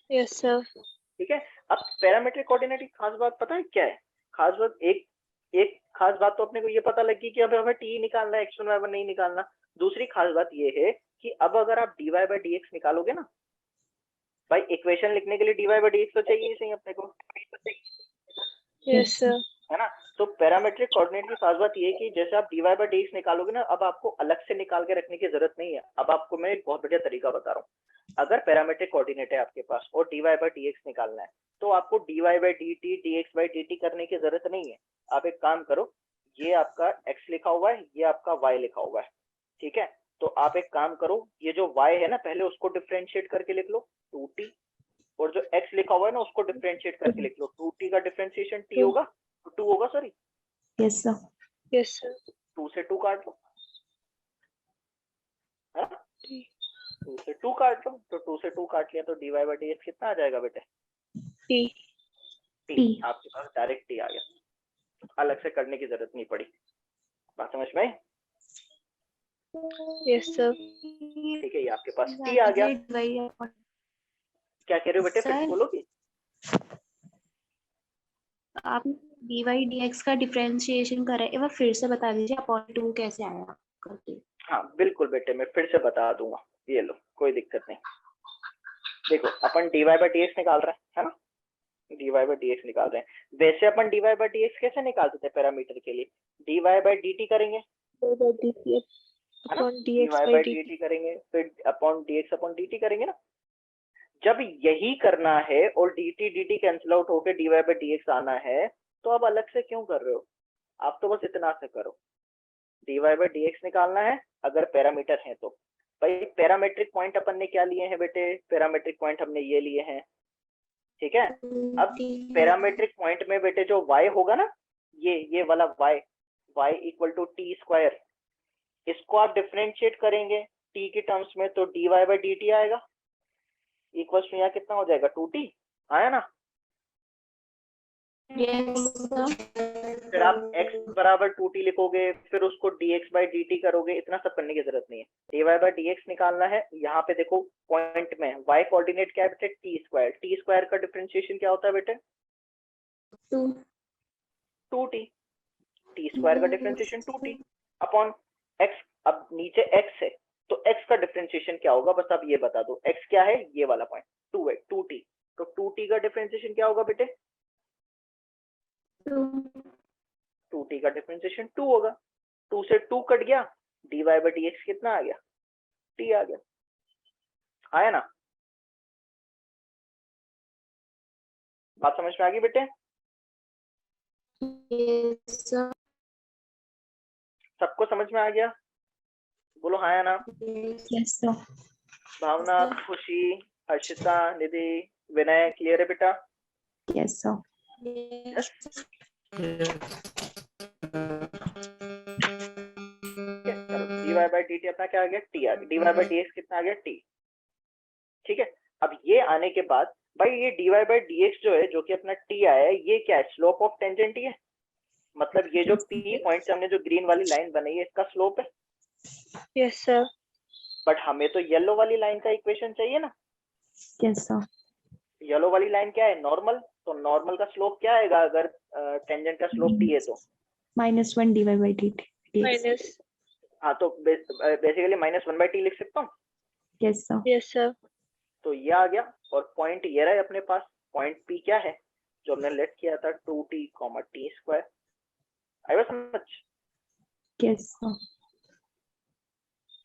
S2: Yes, sir.
S1: ठीक है। अब पैरामीट्रिक कोऑर्डिनेट की खास बात पता है क्या है? खास बात एक खास बात तो अपने को ये पता लगी कि अब हमें टी निकालना है, x1 y1 नहीं निकालना। दूसरी खास बात ये है कि अब अगर आप dy by dx निकालोगे ना भाई, इक्वेशन लिखने के लिए dy by dx तो चाहिए ही सही अपने को,
S2: Yes, sir.
S1: है ना। तो पैरामीट्रिक कोऑर्डिनेट की खास बात ये है कि जैसे आप dy by dx निकालोगे ना, अब आपको अलग से निकाल के रखने की जरूरत नहीं है। अब आपको मैं एक बहुत बढ़िया तरीका बता रहा हूँ। अगर पैरामीट्रिक कोऑर्डिनेट है आपके पास और dy by dx निकालना है तो आपको dy by dt dx by dt करने की जरूरत नहीं है। आप एक काम करो, ये आपका x लिखा हुआ है, ये आपका y लिखा हुआ है, ठीक है। तो आप एक काम करो, ये जो y है ना पहले उसको डिफरेंशिएट करके लिख लो 2t, और जो x लिखा हुआ है ना उसको डिफरेंशिएट करके लिख लो। 2t का डिफरेंशिएशन t होगा, 2 होगा, sorry.
S3: Yes, sir.
S2: Yes, sir.
S1: 2 से 2 काट लो, है ना।
S2: T.
S1: 2 से 2 काट लो, तो 2 से 2 काट लिया तो dy by dx कितना आ जाएगा बेटे?
S2: T.
S1: t। आपके पास डायरेक्ट t आ गया, अलग से करने की जरूरत नहीं पड़ी। बात समझ में आई?
S2: Yes, sir.
S1: ठीक है, ये आपके पास t आ गया। क्या कह रहे हो बेटे, फिर से
S4: सर।
S1: बोलोगे?
S4: आप dy dx का डिफरेंशिएशन कर रहे हैं, एक बार फिर से बता दीजिए अपॉन 2 कैसे आया करके।
S1: हाँ बिल्कुल बेटे, मैं फिर से बता दूंगा, ये लो कोई दिक्कत नहीं। देखो अपन dy by dx निकाल रहे हैं, है ना, dy by dx निकाल रहे हैं। वैसे अपन dy by dx कैसे निकालते थे पैरामीटर के लिए? dy by dt करेंगे,
S2: Over dt
S1: है ना,
S2: upon
S1: dy
S2: dx by
S1: by
S2: dt.
S1: dt करेंगे, फिर अपॉन dx अपॉन dt करेंगे ना। जब यही करना है और dt dt कैंसिल आउट होकर dy by dx आना है, तो अब अलग से क्यों कर रहे हो? आप तो बस इतना से करो, dy by dx निकालना है अगर पैरामीटर है तो। भाई पैरामेट्रिक पॉइंट अपन ने क्या लिए हैं बेटे? पैरामेट्रिक पॉइंट हमने ये लिए हैं, ठीक है। अब पैरामेट्रिक पॉइंट में बेटे जो y होगा ना, ये वाला y इक्वल टू t², इसको आप डिफरेंशिएट करेंगे t की टर्म्स में तो dy by dt आएगा, इक्वल्स टू यहाँ कितना हो जाएगा 2t, आया ना। फिर आप x बराबर 2t लिखोगे, फिर उसको dx by dt करोगे, इतना सब करने की जरूरत नहीं है। dy by dx निकालना है, यहाँ पे देखो पॉइंट में y कोऑर्डिनेट क्या है बेटे? t² का डिफरेंशिएशन क्या होता है बेटे? 2t। t² का डिफरेंशिएशन 2t अपॉन x। अब नीचे x है तो x का डिफरेंशिएशन क्या होगा, बस आप ये बता दो। x क्या है? ये वाला पॉइंट 2 है, 2t। तो 2t का डिफरेंशिएशन क्या होगा बेटे? 2t का डिफरेंशिएशन 2 होगा। 2 से 2 कट गया, dy by dx कितना आ गया? t आ गया, आया ना। बात समझ में आ गई बेटे? सबको समझ में आ गया? बोलो हाँ या ना।
S3: Yes, sir.
S1: भावना, खुशी, हर्षिता, निधि, विनय, क्लियर है बेटा?
S3: Yes, sir.
S1: Yes. चलो dy by dt अपना क्या आ गया? t आ गया। dy by dx कितना आ गया? t। ठीक है, अब ये आने के बाद भाई ये dy by dx जो है, जो कि अपना t आया है, ये क्या है? स्लोप ऑफ टेंजेंट ही है। मतलब ये जो p पॉइंट से हमने जो ग्रीन वाली लाइन बनाई है इसका स्लोप है।
S2: Yes, sir.
S1: बट हमें तो येलो वाली लाइन का इक्वेशन चाहिए ना।
S3: Yes, sir.
S1: येलो वाली लाइन क्या है? नॉर्मल। तो नॉर्मल का स्लोप क्या आएगा अगर टेंजेंट का स्लोप t है तो?
S3: -1 dy by dt.
S2: Minus.
S1: हाँ, तो बेसिकली -1/t लिख सकता हूँ।
S3: Yes, sir.
S2: Yes, sir.
S1: तो ये आ गया, और पॉइंट ये रहा है अपने पास। पॉइंट p क्या है जो हमने लेट किया था? 2t, t²। आएगा समझ?
S3: Yes, sir.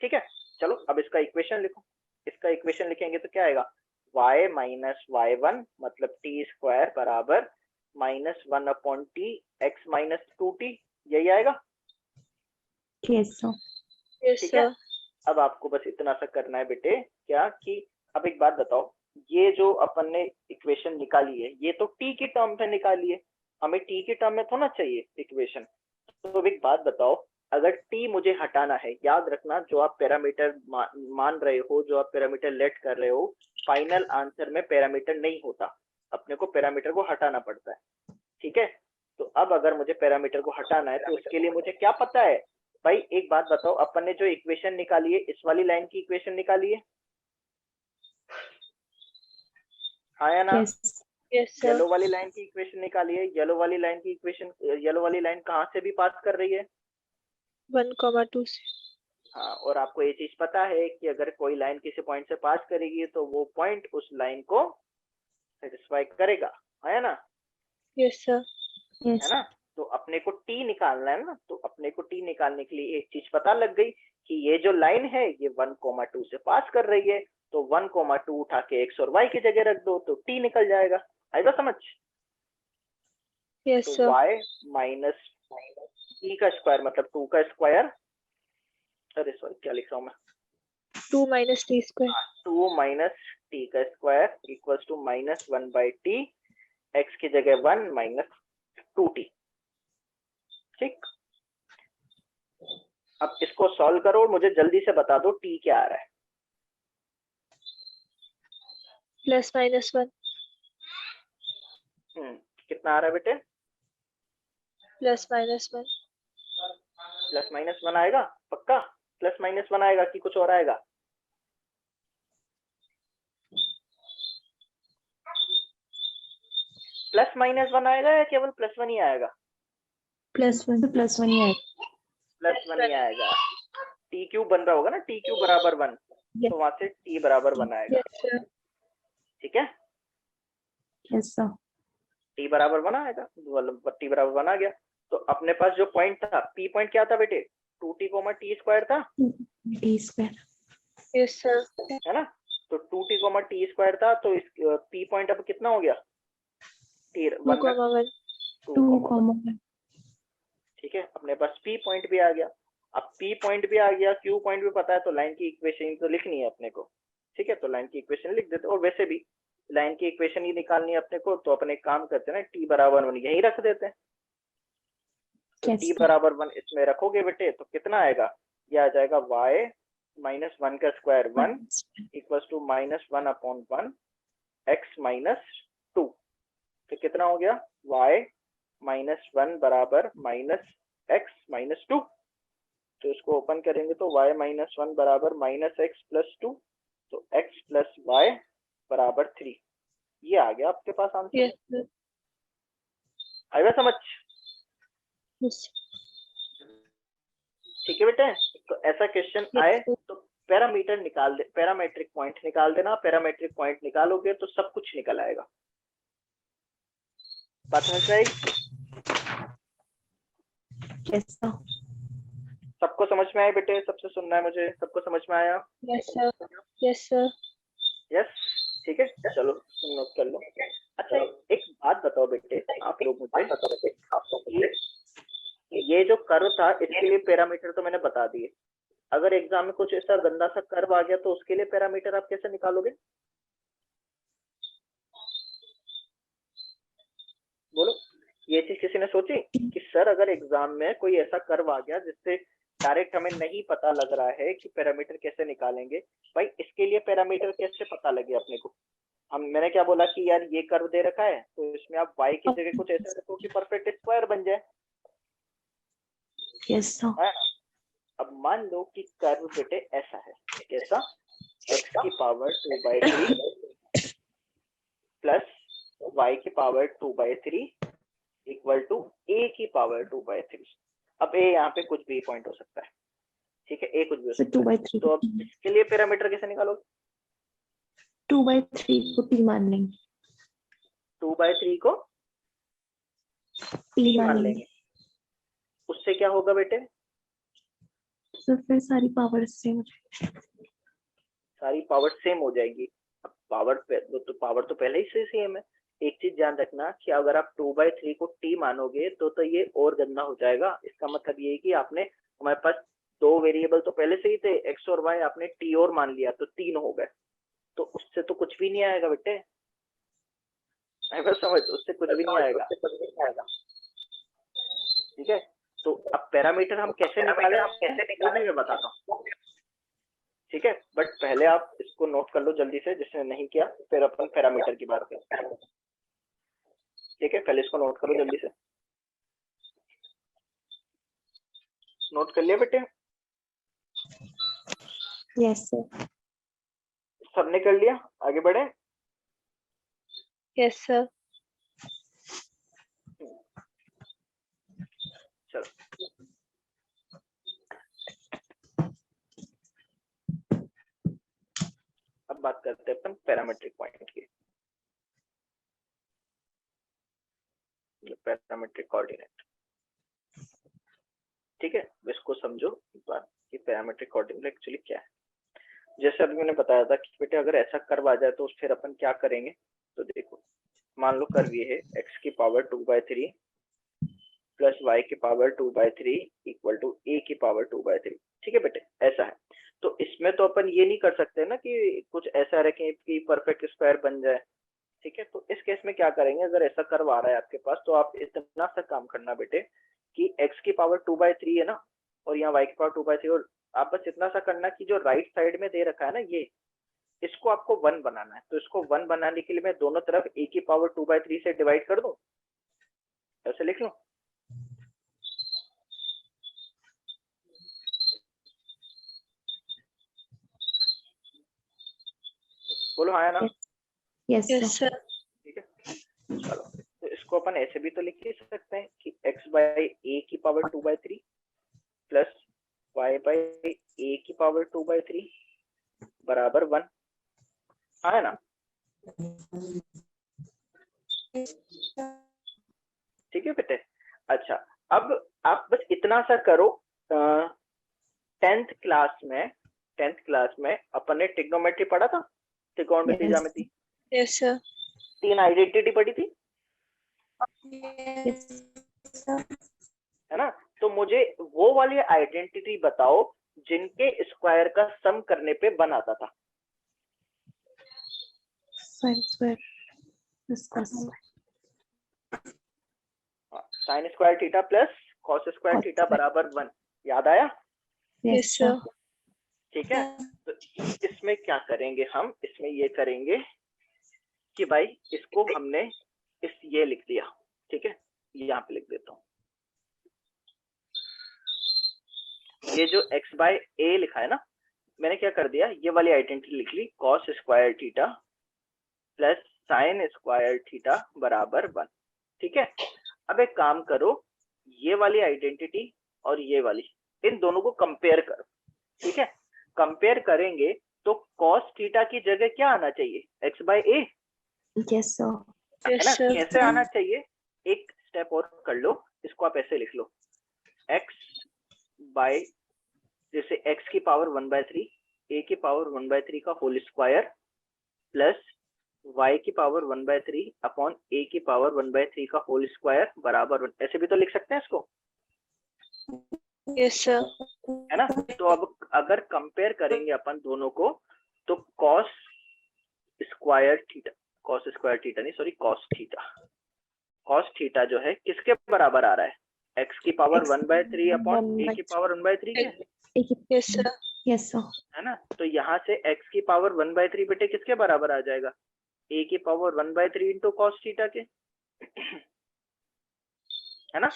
S1: ठीक है, चलो अब इसका इक्वेशन लिखो। इसका इक्वेशन लिखेंगे तो क्या आएगा? y माइनस y1 मतलब टी स्क्वायर बराबर -1/t x माइनस 2t, यही आएगा।
S3: Yes, sir.
S2: Yes,
S1: ठीक है,
S2: sir.
S1: अब आपको बस इतना सा करना है बेटे, क्या कि अब एक बात बताओ, ये जो अपन ने इक्वेशन निकाली है ये तो टी की टर्म में निकाली है, हमें टी की टर्म में थोड़ा चाहिए इक्वेशन। तो अब एक बात बताओ, अगर टी मुझे हटाना है, याद रखना जो आप पैरामीटर मान रहे हो, जो आप पैरामीटर लेट कर रहे हो, फाइनल आंसर में पैरामीटर नहीं होता, अपने को पैरामीटर को हटाना पड़ता है। ठीक है, तो अब अगर मुझे पैरामीटर को हटाना है तो उसके लिए मुझे क्या पता है भाई, एक बात बताओ, अपन ने जो इक्वेशन निकाली है इस वाली लाइन की इक्वेशन निकाली है, हाँ या ना?
S3: Yes.
S2: Yes, sir.
S1: येलो वाली लाइन की इक्वेशन निकाली है, येलो वाली लाइन की इक्वेशन, येलो वाली लाइन कहाँ से भी पास कर रही है?
S2: 1,2 से.
S1: हाँ, और आपको ये चीज पता है कि अगर कोई लाइन किसी पॉइंट से पास करेगी तो वो पॉइंट उस लाइन को सेटिस्फाई करेगा, है ना?
S2: Yes, sir.
S3: Yes.
S1: है ना? तो अपने को टी निकालना है ना, तो अपने को टी निकालने के लिए एक चीज पता लग गई कि ये जो लाइन है ये 1,2 से पास कर रही है, तो 1,2 उठा के एक्स और वाई की जगह रख दो तो टी निकल जाएगा। आएगा समझ?
S2: Yes,
S1: तो
S2: sir.
S1: y माइनस टी का स्क्वायर मतलब 2 का स्क्वायर, अरे सॉरी क्या लिख रहा हूँ मैं,
S2: 2 minus t square.
S1: 2 minus t का square equals to -1/t, x की जगह 1 माइनस 2t। ठीक, अब इसको सॉल्व करो और मुझे जल्दी से बता दो t क्या आ रहा है।
S2: Plus minus 1.
S1: कितना आ रहा है बेटे?
S2: Plus minus 1.
S1: प्लस माइनस 1 आएगा पक्का? प्लस माइनस 1 आएगा कि कुछ और आएगा? प्लस माइनस 1 आएगा या केवल प्लस 1 ही आएगा?
S3: +1 तो +1 ही आएगा।
S1: प्लस 1 ही आएगा। टी क्यूब बन रहा होगा ना, टी क्यूब बराबर 1, तो वहां से टी बराबर 1 आएगा।
S2: Yes, sir.
S1: ठीक है,
S3: Yes, sir.
S1: टी बराबर 1 आएगा, टी बराबर 1 आ गया। तो अपने पास जो पॉइंट था, पी पॉइंट क्या था बेटे? 2t टी स्क्वायर था,
S3: T square.
S2: Yes, sir.
S1: है ना? तो 2t टी स्क्वायर था, तो इस पी पॉइंट अब कितना हो गया? टी
S2: 2,1.
S3: 2,1.
S1: ठीक है, अपने पास पी पॉइंट भी आ गया। अब पी पॉइंट भी आ गया, क्यू पॉइंट भी पता है, तो लाइन की इक्वेशन तो लिखनी है अपने को। ठीक है, तो लाइन की इक्वेशन लिख देते, और वैसे भी लाइन की इक्वेशन ही निकालनी है अपने को, तो अपने एक काम करते हैं ना, टी बराबर 1 यही रख देते हैं। तो
S3: Yes,
S1: टी
S3: sir.
S1: बराबर 1 इसमें रखोगे बेटे तो कितना आएगा? ये आ जाएगा y माइनस 1 का square 1 equals to -1/1 x minus 2। तो कितना हो गया? y माइनस 1 बराबर माइनस x माइनस 2। तो इसको ओपन करेंगे तो y माइनस 1 बराबर माइनस x प्लस 2, तो x प्लस y बराबर 3। ये आ गया आपके पास आंसर।
S2: Yes, sir.
S1: आएगा समझ?
S2: Yes.
S1: ठीक है बेटे, तो ऐसा क्वेश्चन
S2: Yes,
S1: आए
S2: sir.
S1: तो पैरामीटर निकाल दे, पैरामेट्रिक पॉइंट निकाल देना। पैरामेट्रिक पॉइंट निकालोगे तो सब कुछ निकल आएगा। बात समझ में आई?
S3: Yes, sir.
S1: सबको समझ में आया बेटे? सबसे सुनना है मुझे, सबको समझ में आया?
S2: Yes, sir. Yes, sir.
S1: Yes, ठीक है, चलो नोट कर लो। अच्छा एक बात बताओ बेटे, आप लोग मुझे, ये जो कर्व था इसके लिए पैरामीटर तो मैंने बता दिए, अगर एग्जाम में कुछ ऐसा गंदा सा कर्व आ गया तो उसके लिए पैरामीटर आप कैसे निकालोगे? बोलो, ये चीज किसी ने सोची कि सर अगर एग्जाम में कोई ऐसा कर्व आ गया जिससे डायरेक्ट हमें नहीं पता लग रहा है कि पैरामीटर कैसे निकालेंगे? भाई इसके लिए पैरामीटर कैसे पता लगे अपने को? मैंने क्या बोला कि यार ये कर्व दे रखा है तो इसमें आप y की जगह कुछ ऐसा रखो कि परफेक्ट स्क्वायर बन जाए।
S3: Yes, sir.
S1: है ना? अब मान लो कि कर्व बेटे ऐसा है, कैसा? x की पावर 2/3 प्लस y की पावर 2/3 इक्वल टू a की पावर 2/3। अब a यहाँ पे कुछ भी पॉइंट हो सकता है, ठीक है, a कुछ भी हो
S3: So
S1: सकता है।
S3: 2/3.
S1: तो अब इसके लिए पैरामीटर कैसे निकालोगे?
S3: 2/3 को T मान लेंगे।
S1: 2/3 को
S3: T
S1: t मान
S3: मान
S1: लेंगे।
S3: लेंगे।
S1: उससे क्या होगा बेटे?
S3: तो फिर सारी पावर सेम।
S1: सारी पावर सेम हो जाएगी। अब पावर पे तो पावर तो पहले ही से सेम है। एक चीज ध्यान रखना कि अगर आप 2/3 को t मानोगे तो ये और गंदा हो जाएगा। इसका मतलब ये है कि आपने, हमारे पास दो वेरिएबल तो पहले से ही थे x और y, आपने t और मान लिया तो 3 हो गए, तो उससे तो कुछ भी नहीं आएगा बेटे, बस समझ, उससे कुछ भी नहीं आएगा। ठीक है, तो अब पैरामीटर हम कैसे निकालें वो भी मैं बताता हूँ। ठीक है, बट पहले आप इसको नोट कर लो जल्दी से, जिसने नहीं किया, फिर अपन पैरामीटर की बात करते हैं। ठीक है, पहले इसको नोट करो जल्दी से। नोट कर लिया बेटे?
S3: Yes sir.
S1: सबने कर लिया? आगे बढ़े।
S2: Yes sir.
S1: चलो, अब बात करते हैं अपन पैरामीट्रिक पॉइंट की। पैरामीट्रिक कोऑर्डिनेट, ठीक है, इसको समझो एक बार कि पैरामीट्रिक कोऑर्डिनेट एक्चुअली क्या है। जैसे अभी मैंने बताया था कि बेटे अगर ऐसा कर्व आ जाए तो फिर अपन क्या करेंगे। तो देखो, मान लो कर्व ये है x की पावर 2/3 प्लस y की पावर 2/3 इक्वल टू a की पावर 2/3। ठीक है बेटे, ऐसा है। तो इसमें तो अपन ये नहीं कर सकते ना कि कुछ ऐसा रखें कि परफेक्ट स्क्वायर बन जाए। ठीक है, तो इस केस में क्या करेंगे, अगर ऐसा कर्व आ रहा है आपके पास तो आप इतना सा काम करना बेटे कि x की पावर 2/3 है ना, और यहाँ y की पावर 2/3, और आप बस इतना सा करना कि जो राइट साइड में दे रखा है ना ये, इसको आपको 1 बनाना है। तो इसको 1 बनाने के लिए मैं दोनों तरफ a की पावर 2/3 से डिवाइड कर दूं, ऐसे लिख लूं। बोलो हाँ या ना।
S3: Yes
S2: yes
S3: sir.
S2: सर।
S1: ठीक है, चलो, तो इसको अपन ऐसे भी तो लिख ही सकते हैं कि x बाई a की power 2/3 plus y by a की पावर 2/3 बराबर 1, हाँ है ना। ठीक है बेटे, अच्छा, अब आप बस इतना सा करो। 10th क्लास में अपन ने ट्रिग्नोमेट्री पढ़ा था, त्रिकोणमिति ज्यामिति।
S2: Yes sir.
S1: 3 आइडेंटिटी पढ़ी थी, है ना। तो मुझे वो वाली आइडेंटिटी बताओ जिनके स्क्वायर का सम करने पे 1 आता था।
S3: Sine square
S1: sine square theta plus cos square theta बराबर 1, याद आया?
S2: Yes sir.
S1: ठीक है, तो इसमें क्या करेंगे हम, इसमें ये करेंगे कि भाई इसको हमने ये लिख दिया। ठीक है, यहाँ पे लिख देता हूँ, ये जो x बाय a लिखा है ना, मैंने क्या कर दिया, ये वाली आइडेंटिटी लिख ली, cos square theta plus sine square theta बराबर 1। ठीक है, अब एक काम करो, ये वाली आइडेंटिटी और ये वाली, इन दोनों को कंपेयर करो। ठीक है, कंपेयर करेंगे तो कॉस थीटा की जगह क्या आना चाहिए, x by a,
S3: yes sir.
S1: है ना।
S2: Yes sir.
S1: कैसे आना चाहिए, एक स्टेप और कर लो, इसको आप ऐसे लिख लो, x बाय, जैसे x की पावर 1/3, a की पावर 1/3 का होल स्क्वायर प्लस y की पावर 1/3 अपॉन a की पावर 1/3 का होल स्क्वायर बराबर 1, ऐसे भी तो लिख सकते हैं इसको,
S2: यस सर।
S1: है ना। तो अब अगर कंपेयर करेंगे अपन दोनों को, तो कॉस स्क्वायर थीटा नहीं, सॉरी, कॉस थीटा जो है किसके बराबर आ रहा है, x की पावर 1/3 अपॉन a की पावर 1/3 के,
S2: यस सर।
S3: Yes sir.
S1: है ना। तो यहाँ से x की पावर 1/3 बेटे किसके बराबर आ जाएगा, a की पावर 1/3 इंटू कॉस थीटा के, है ना।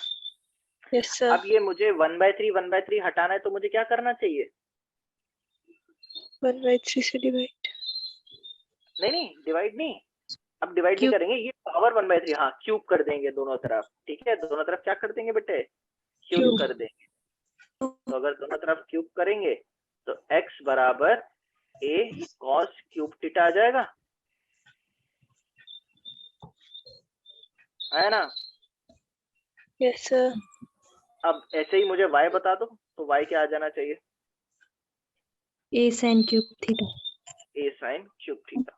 S2: Yes sir.
S1: अब ये मुझे 1/3 हटाना है, तो मुझे क्या करना चाहिए,
S2: 1/3 से डिवाइड।
S1: नहीं डिवाइड नहीं, अब डिवाइड नहीं
S2: क्यूब।
S1: करेंगे, ये पावर 1/3, हाँ क्यूब कर देंगे दोनों तरफ। ठीक है, दोनों तरफ क्या कर देंगे बेटे, क्यूब
S2: क्यूब।
S1: कर देंगे। तो अगर दोनों तरफ क्यूब करेंगे तो x बराबर a cos क्यूब थीटा आ जाएगा, है ना।
S2: Yes sir.
S1: अब ऐसे ही मुझे y बता दो, तो y क्या आ जाना चाहिए,
S3: a sine cube theta.
S1: a sin cube theta.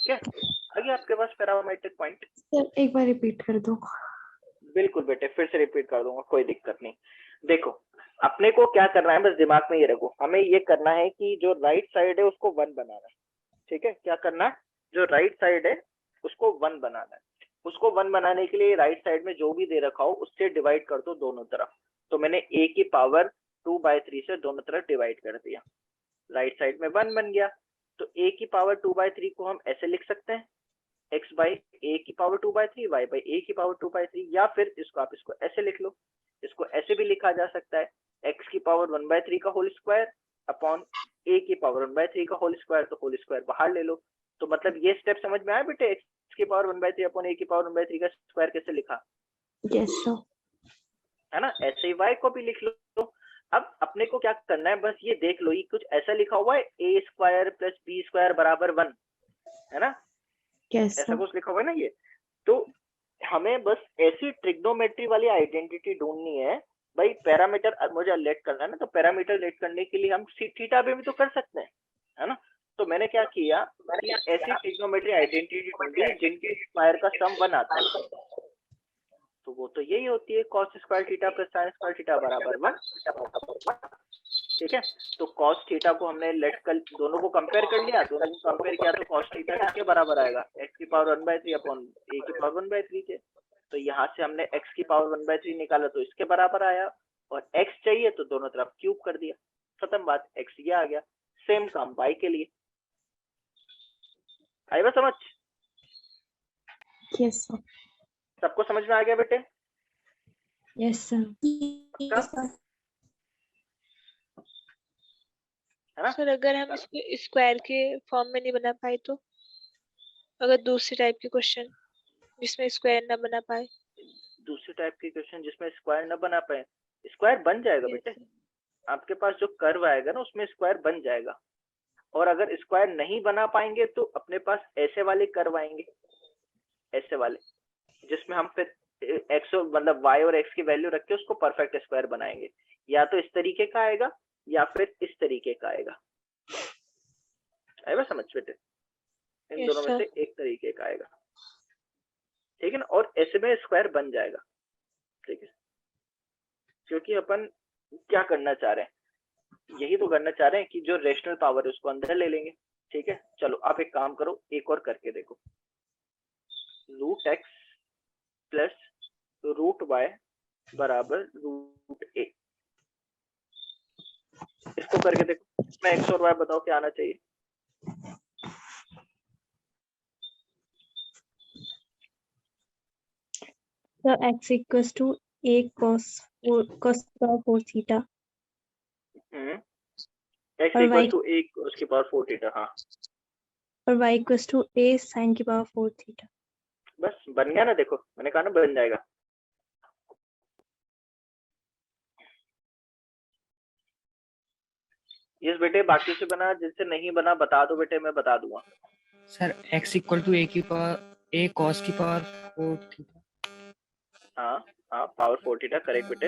S1: ठीक है, आगे आपके पास पैरामीट्रिक पॉइंट।
S3: सर एक बार रिपीट कर दो।
S1: बिल्कुल बेटे, फिर से रिपीट कर दूंगा, कोई दिक्कत नहीं। देखो, अपने को क्या करना है, बस दिमाग में ये रखो, हमें ये करना है कि जो राइट साइड है उसको 1 बनाना है। ठीक है, क्या करना है, जो राइट साइड है उसको 1 बनाना है। उसको 1 बनाने के लिए राइट साइड में जो भी दे रखा हो उससे डिवाइड कर दो दोनों तरफ। तो मैंने a की पावर 2/3 से दोनों तरफ डिवाइड कर दिया, राइट साइड में 1 बन गया। तो a की पावर 2/3 को हम ऐसे लिख सकते हैं, x बाई a की पावर 2/3, y बाई a की पावर 2/3, या फिर इसको आप इसको ऐसे लिख लो, इसको ऐसे भी लिखा जा सकता है, x की पावर 1/3 का होल स्क्वायर अपॉन a की पावर 1/3 का होल स्क्वायर, तो होल स्क्वायर बाहर ले लो। तो मतलब ये स्टेप समझ में आया बेटे, x की पावर 1/3 अपॉन a की पावर 1/3 का स्क्वायर कैसे लिखा,
S3: यस सर।
S1: है ना। ऐसे ही y को भी लिख लो। अब अपने को क्या करना है, बस ये देख लो, ये कुछ ऐसा लिखा हुआ है a square plus b square बराबर 1, है ना,
S3: यस
S1: ऐसा
S3: सर।
S1: कुछ लिखा हुआ है ना ये। तो हमें बस ऐसी ट्रिग्नोमेट्री वाली आइडेंटिटी ढूंढनी है भाई। पैरामीटर मुझे लेट करना है ना, तो पैरामीटर लेट करने के लिए हम थीटा पे भी तो कर सकते हैं, है ना। तो मैंने क्या किया, मैंने ऐसी ट्रिग्नोमेट्री आइडेंटिटी ढूंढी जिनके स्क्वायर का सम 1 आता है। तो वो तो यही होती है, cos square theta plus sin square theta बराबर 1। ठीक है, तो cos थीटा को हमने लेट कर दोनों को कंपेयर कर लिया, दोनों को कंपेयर किया तो cos थीटा किसके बराबर आएगा, x की पावर 1/3 अपॉन a की पावर 1/3 के। तो यहाँ से हमने x की पावर 1/3 निकाला तो इसके बराबर आया, और x चाहिए तो दोनों तरफ क्यूब कर दिया, खत्म बात, x ये आ गया। सेम काम y के लिए, आई बात समझ,
S3: यस सर।
S1: सबको समझ में आ गया बेटे।
S3: Yes sir.
S1: है ना।
S2: सर अगर हम इसको स्क्वायर के फॉर्म में नहीं बना पाए तो, अगर दूसरे टाइप के क्वेश्चन जिसमें स्क्वायर ना बना पाए,
S1: दूसरे टाइप के क्वेश्चन जिसमें स्क्वायर न बना पाए, स्क्वायर बन जाएगा बेटे, आपके पास जो कर्व आएगा ना उसमें स्क्वायर बन जाएगा। और अगर स्क्वायर नहीं बना पाएंगे तो अपने पास ऐसे वाले कर्व आएंगे, ऐसे वाले, जिसमें हम फिर x और मतलब y और x की वैल्यू रख के उसको परफेक्ट स्क्वायर बनाएंगे। या तो इस तरीके का आएगा या फिर इस तरीके का आएगा, आएगा समझ बेटे, इन
S2: Yes,
S1: दोनों में
S2: sir.
S1: से एक तरीके का आएगा, ठीक है ना। और ऐसे में स्क्वायर बन जाएगा, ठीक है, क्योंकि अपन क्या करना चाह रहे हैं, यही तो करना चाह रहे हैं कि जो रेशनल पावर है उसको अंदर ले लेंगे। ठीक है, चलो आप एक काम करो, एक और करके देखो, root x plus root y बराबर रूट ए, इसको करके देखो, इसमें एक्स और वाई बताओ क्या आना चाहिए।
S3: So x equals to a cos 4 theta
S1: x
S3: और
S1: इक्वल
S3: y
S1: टू ए उसकी पावर 4 थीटा, हाँ
S3: और y equals to a sin की पावर 4 theta।
S1: बस बन गया ना, देखो मैंने कहा ना बन जाएगा। यस बेटे, बाकी से बना, जिससे नहीं बना बता दो बेटे, मैं बता दूंगा।
S5: Sir x equal to a की पावर a cos की पावर 4 थीटा,
S1: हाँ हाँ, पावर 4 थीटा करेक्ट बेटे,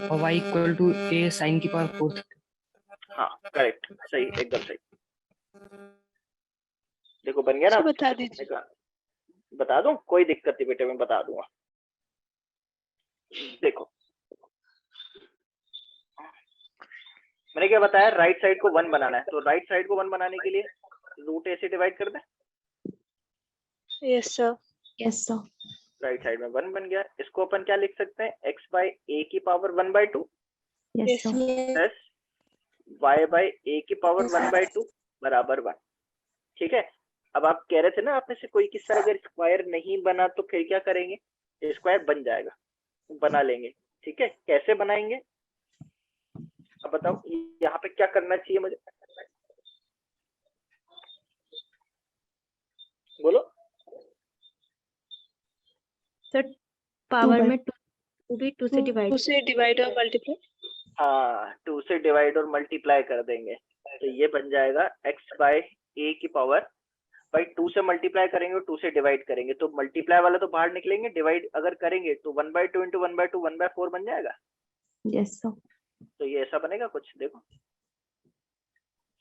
S5: और y equal to a sin की पावर 4 थीटा।
S1: हाँ करेक्ट, सही, एकदम सही। देखो बन गया ना,
S2: सर बता दीजिए।
S1: बता दूं, कोई दिक्कत नहीं बेटे, मैं बता दूंगा। देखो मैंने क्या बताया, राइट साइड को 1 बनाना है, तो राइट साइड को 1 बनाने के लिए रूट ए से डिवाइड कर दें।
S2: Yes sir.
S3: Yes sir.
S1: Right side में 1 बन गया, इसको अपन क्या लिख सकते हैं, x बाई ए की पावर 1/2
S3: यस सर।
S1: प्लस y बाई ए की पावर 1/2 बराबर 1। ठीक है, अब आप कह रहे थे ना, आप में से कोई किस्सा अगर स्क्वायर नहीं बना तो फिर क्या करेंगे, स्क्वायर बन जाएगा, बना लेंगे। ठीक है, कैसे बनाएंगे अब बताओ, यहाँ पे क्या करना चाहिए मुझे, बोलो।
S3: सर पावर में 2 से डिवाइड।
S2: 2 से डिवाइड और मल्टीप्लाई।
S1: हाँ, 2 से डिवाइड और मल्टीप्लाई कर देंगे, तो ये बन जाएगा x बाई ए की पावर, भाई 2 से मल्टीप्लाई करेंगे और 2 से डिवाइड करेंगे तो मल्टीप्लाई वाला तो बाहर निकलेंगे, डिवाइड अगर करेंगे तो 1/2 इंटू 1/2 1/4 बन जाएगा।
S3: Yes sir.
S1: तो ये ऐसा बनेगा कुछ, देखो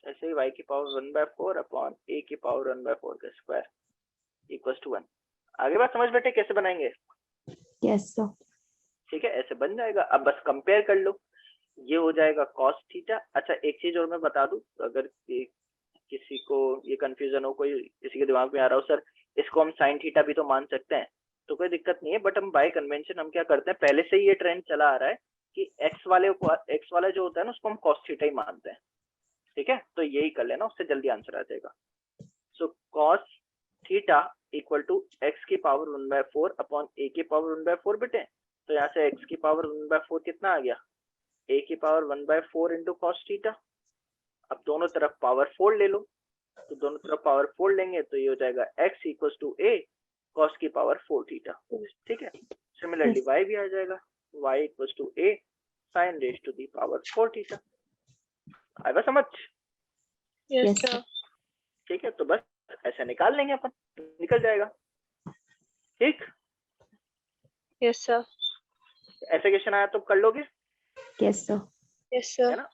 S1: ऐसे ही y की पावर 1/4 अपॉन a की पावर 1/4 का स्क्वायर, इक्वल्स टू 1। आगे बात समझ बैठे कैसे बनाएंगे?
S3: Yes, sir.
S1: ठीक है, ऐसे बन जाएगा। अब बस कंपेयर कर लो, ये हो जाएगा cos थीटा। अच्छा एक चीज और मैं बता दूं, अगर किसी को ये कंफ्यूजन हो, कोई किसी के दिमाग में आ रहा हो सर इसको हम sin थीटा भी तो मान सकते हैं, तो कोई दिक्कत नहीं है, बट हम बाय कन्वेंशन हम क्या करते हैं, पहले से ही ये ट्रेंड चला आ रहा है कि x वाला जो होता है ना उसको हम cos थीटा ही मानते हैं। ठीक है, तो यही कर लेना, उससे जल्दी आंसर आ जाएगा। So cos theta equal to x की पावर 1/4 अपॉन a की पावर 1/4 बेटे। तो यहाँ से x की पावर 1/4 कितना आ गया, a की पावर 1/4 इंटू कॉस थीटा। अब दोनों तरफ पावर 4 ले लो, तो दोनों तरफ पावर 4 लेंगे तो ये हो जाएगा x equal to a cos की पावर 4 थीटा। ठीक है, सिमिलरली y भी आ जाएगा, y equal to a sine raise to the power 4 theta. आएगा समझ?
S2: Yes,
S3: Yes,
S2: sir.
S1: ठीक है, तो बस ऐसा निकाल लेंगे अपन, निकल जाएगा। ठीक,
S2: Yes, sir.
S1: ऐसे क्वेश्चन आया तो कर लोगे?
S3: Yes, sir.
S2: Yes, sir.
S1: है ना?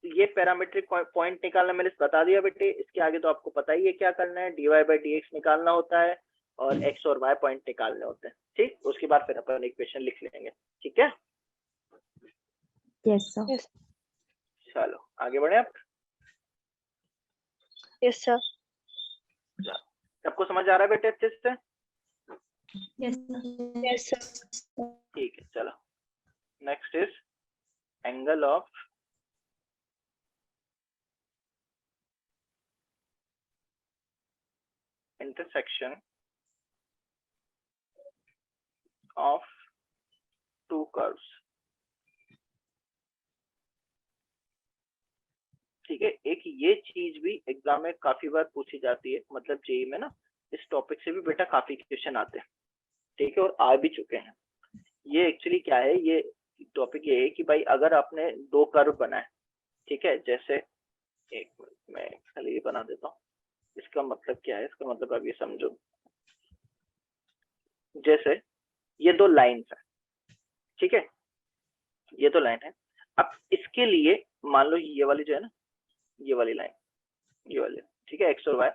S1: ये पैरामीट्रिक पॉइंट निकालना मैंने बता दिया बेटे, इसके आगे तो आपको पता ही है क्या करना है, dy/dx निकालना होता है और x और y पॉइंट निकालने होते हैं। ठीक, उसके बाद फिर अपन इक्वेशन लिख लेंगे। ठीक है,
S3: Yes, sir.
S2: Yes.
S1: चलो आगे बढ़े आप।
S2: Yes, sir.
S1: सबको समझ आ रहा है बेटे अच्छे से?
S3: Yes, sir.
S2: Yes, sir.
S1: ठीक है, चलो next is angle of intersection of to curves. ठीक है, एक ये चीज भी एग्जाम में काफी बार पूछी जाती है, मतलब जेई में ना इस टॉपिक से भी बेटा काफी क्वेश्चन आते हैं। ठीक है, और आ भी चुके हैं। ये एक्चुअली क्या है, ये टॉपिक ये है कि भाई अगर आपने दो कर्व बनाए, ठीक है, जैसे एक मिनट मैं खाली ये बना देता हूँ, इसका मतलब क्या है, इसका मतलब अब ये समझो, जैसे ये दो लाइंस है, ठीक है, ये तो लाइन है। अब इसके लिए मान लो ये वाली जो है ना, ये वाली लाइन, ये वाली, ठीक है, एक्स और वाई,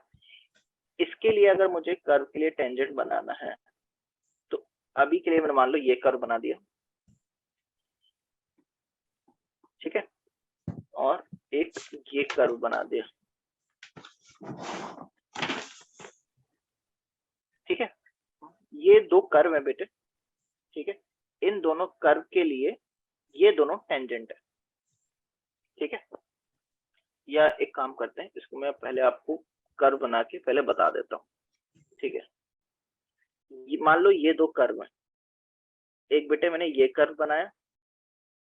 S1: इसके लिए अगर मुझे कर्व के लिए टेंजेंट बनाना है तो अभी के लिए मैंने मान लो ये कर्व बना दिया, ठीक है, और एक ये कर्व बना दिया। ठीक है, ये दो कर्व है बेटे, ठीक है, इन दोनों कर्व के लिए ये दोनों टेंजेंट है। ठीक है, या एक काम करते हैं, इसको मैं पहले आपको कर्व बना के पहले बता देता हूँ। ठीक है, मान लो ये दो कर्व है, एक बेटे मैंने ये कर्व बनाया,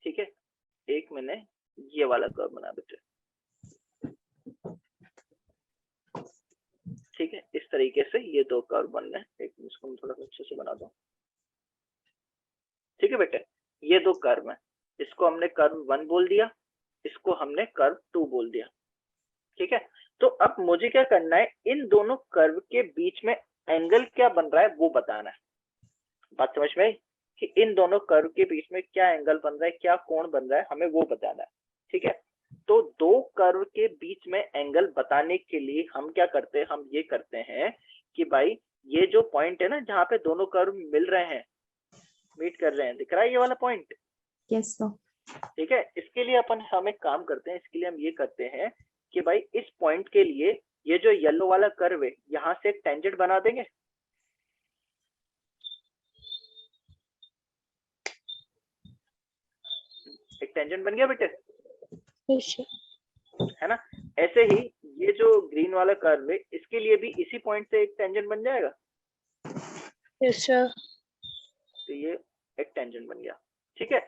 S1: ठीक है, एक मैंने ये वाला कर्व बनाया बेटे। ठीक है, इस तरीके से ये दो कर्व बन रहे हैं। एक इसको मैं थोड़ा अच्छे से बना दूं। ठीक है बेटे, ये दो कर्व है, इसको हमने कर्व 1 बोल दिया, इसको हमने कर्व 2 बोल दिया। ठीक है, तो अब मुझे क्या करना है, इन दोनों कर्व के बीच में एंगल क्या बन रहा है वो बताना है। बात समझ में आई कि इन दोनों कर्व के बीच में क्या एंगल बन रहा है, क्या कोण बन रहा है, हमें वो बताना है। ठीक है, तो दो कर्व के बीच में एंगल बताने के लिए हम क्या करते हैं, हम ये करते हैं कि भाई ये जो पॉइंट है ना जहाँ पे दोनों कर्व मिल रहे हैं, मीट कर रहे हैं, दिख रहा है ये वाला पॉइंट?
S3: Yes, sir.
S1: ठीक है, इसके लिए अपन हम एक काम करते हैं, इसके लिए हम ये करते हैं कि भाई इस पॉइंट के लिए ये जो येलो वाला कर्व है यहाँ से एक टेंजेंट बना देंगे। एक टेंजेंट बन गया बेटे,
S2: Yes, sir.
S1: है ना? ऐसे ही ये जो ग्रीन वाला कर्व है इसके लिए भी इसी पॉइंट से एक टेंजेंट बन जाएगा।
S2: Yes, sir.
S1: तो ये एक टेंजेंट बन गया। ठीक है,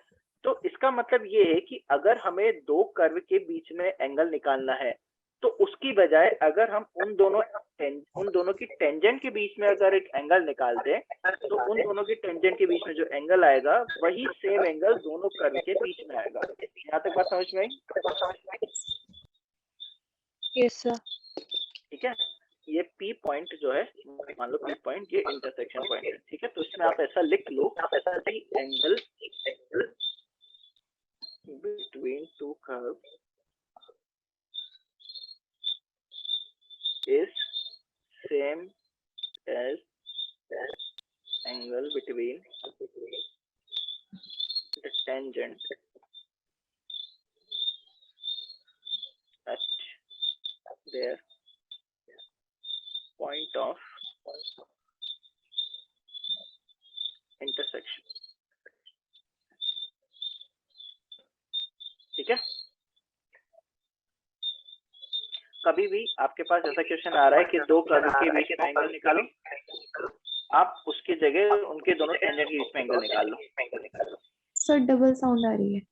S1: तो इसका मतलब ये है कि अगर हमें दो कर्व के बीच में एंगल निकालना है तो उसकी बजाय अगर हम उन दोनों की टेंजेंट के बीच में अगर एक एंगल निकाल दें तो उन दोनों की टेंजेंट के बीच में जो एंगल आएगा वही सेम एंगल दोनों कर्व के बीच में आएगा। यहाँ तक बात समझ में आई?
S2: Yes, sir.
S1: ठीक है, ये P पॉइंट जो है, मान लो P पॉइंट ये इंटरसेक्शन पॉइंट है। ठीक है, तो इसमें आप ऐसा लिख लो कि angle between two curves is same as tangent at their point of intersection. ठीक है, कभी भी आपके पास ऐसा क्वेश्चन आ रहा है कि दो कर्व के बीच में एंगल निकालो, आप उसकी जगह उनके दोनों टेंजेंट के बीच में एंगल निकाल लो।
S3: सर डबल साउंड आ रही है।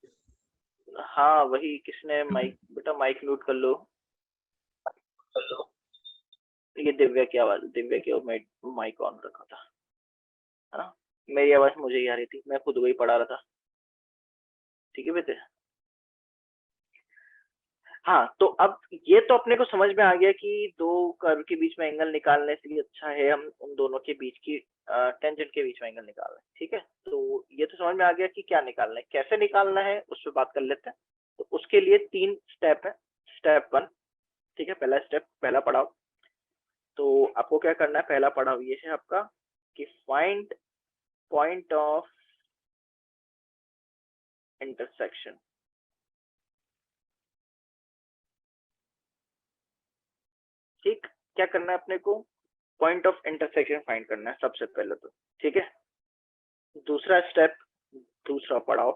S1: हाँ वही, किसने माइक, बेटा माइक म्यूट कर लो। ये दिव्या की आवाज, दिव्या की माइक ऑन रखा था, है ना। मेरी आवाज मुझे ही आ रही थी, मैं खुद वही पढ़ा रहा था। ठीक है बेटे। हाँ तो अब ये तो अपने को समझ में आ गया कि दो कर्व के बीच में एंगल निकालने से अच्छा है हम उन दोनों के बीच की टेंजेंट के बीच में एंगल निकाल रहे हैं। ठीक है, तो ये तो समझ में आ गया कि क्या निकालना है, कैसे निकालना है, उस पर बात कर लेते हैं। तो उसके लिए 3 स्टेप है। स्टेप 1, ठीक है, पहला स्टेप, पहला पड़ाव। तो आपको क्या करना है, पहला पड़ाव ये है आपका कि फाइंड पॉइंट ऑफ इंटरसेक्शन। ठीक, क्या करना है अपने को, पॉइंट ऑफ इंटरसेक्शन फाइंड करना है सबसे पहले तो। ठीक है, दूसरा स्टेप, दूसरा पड़ाव,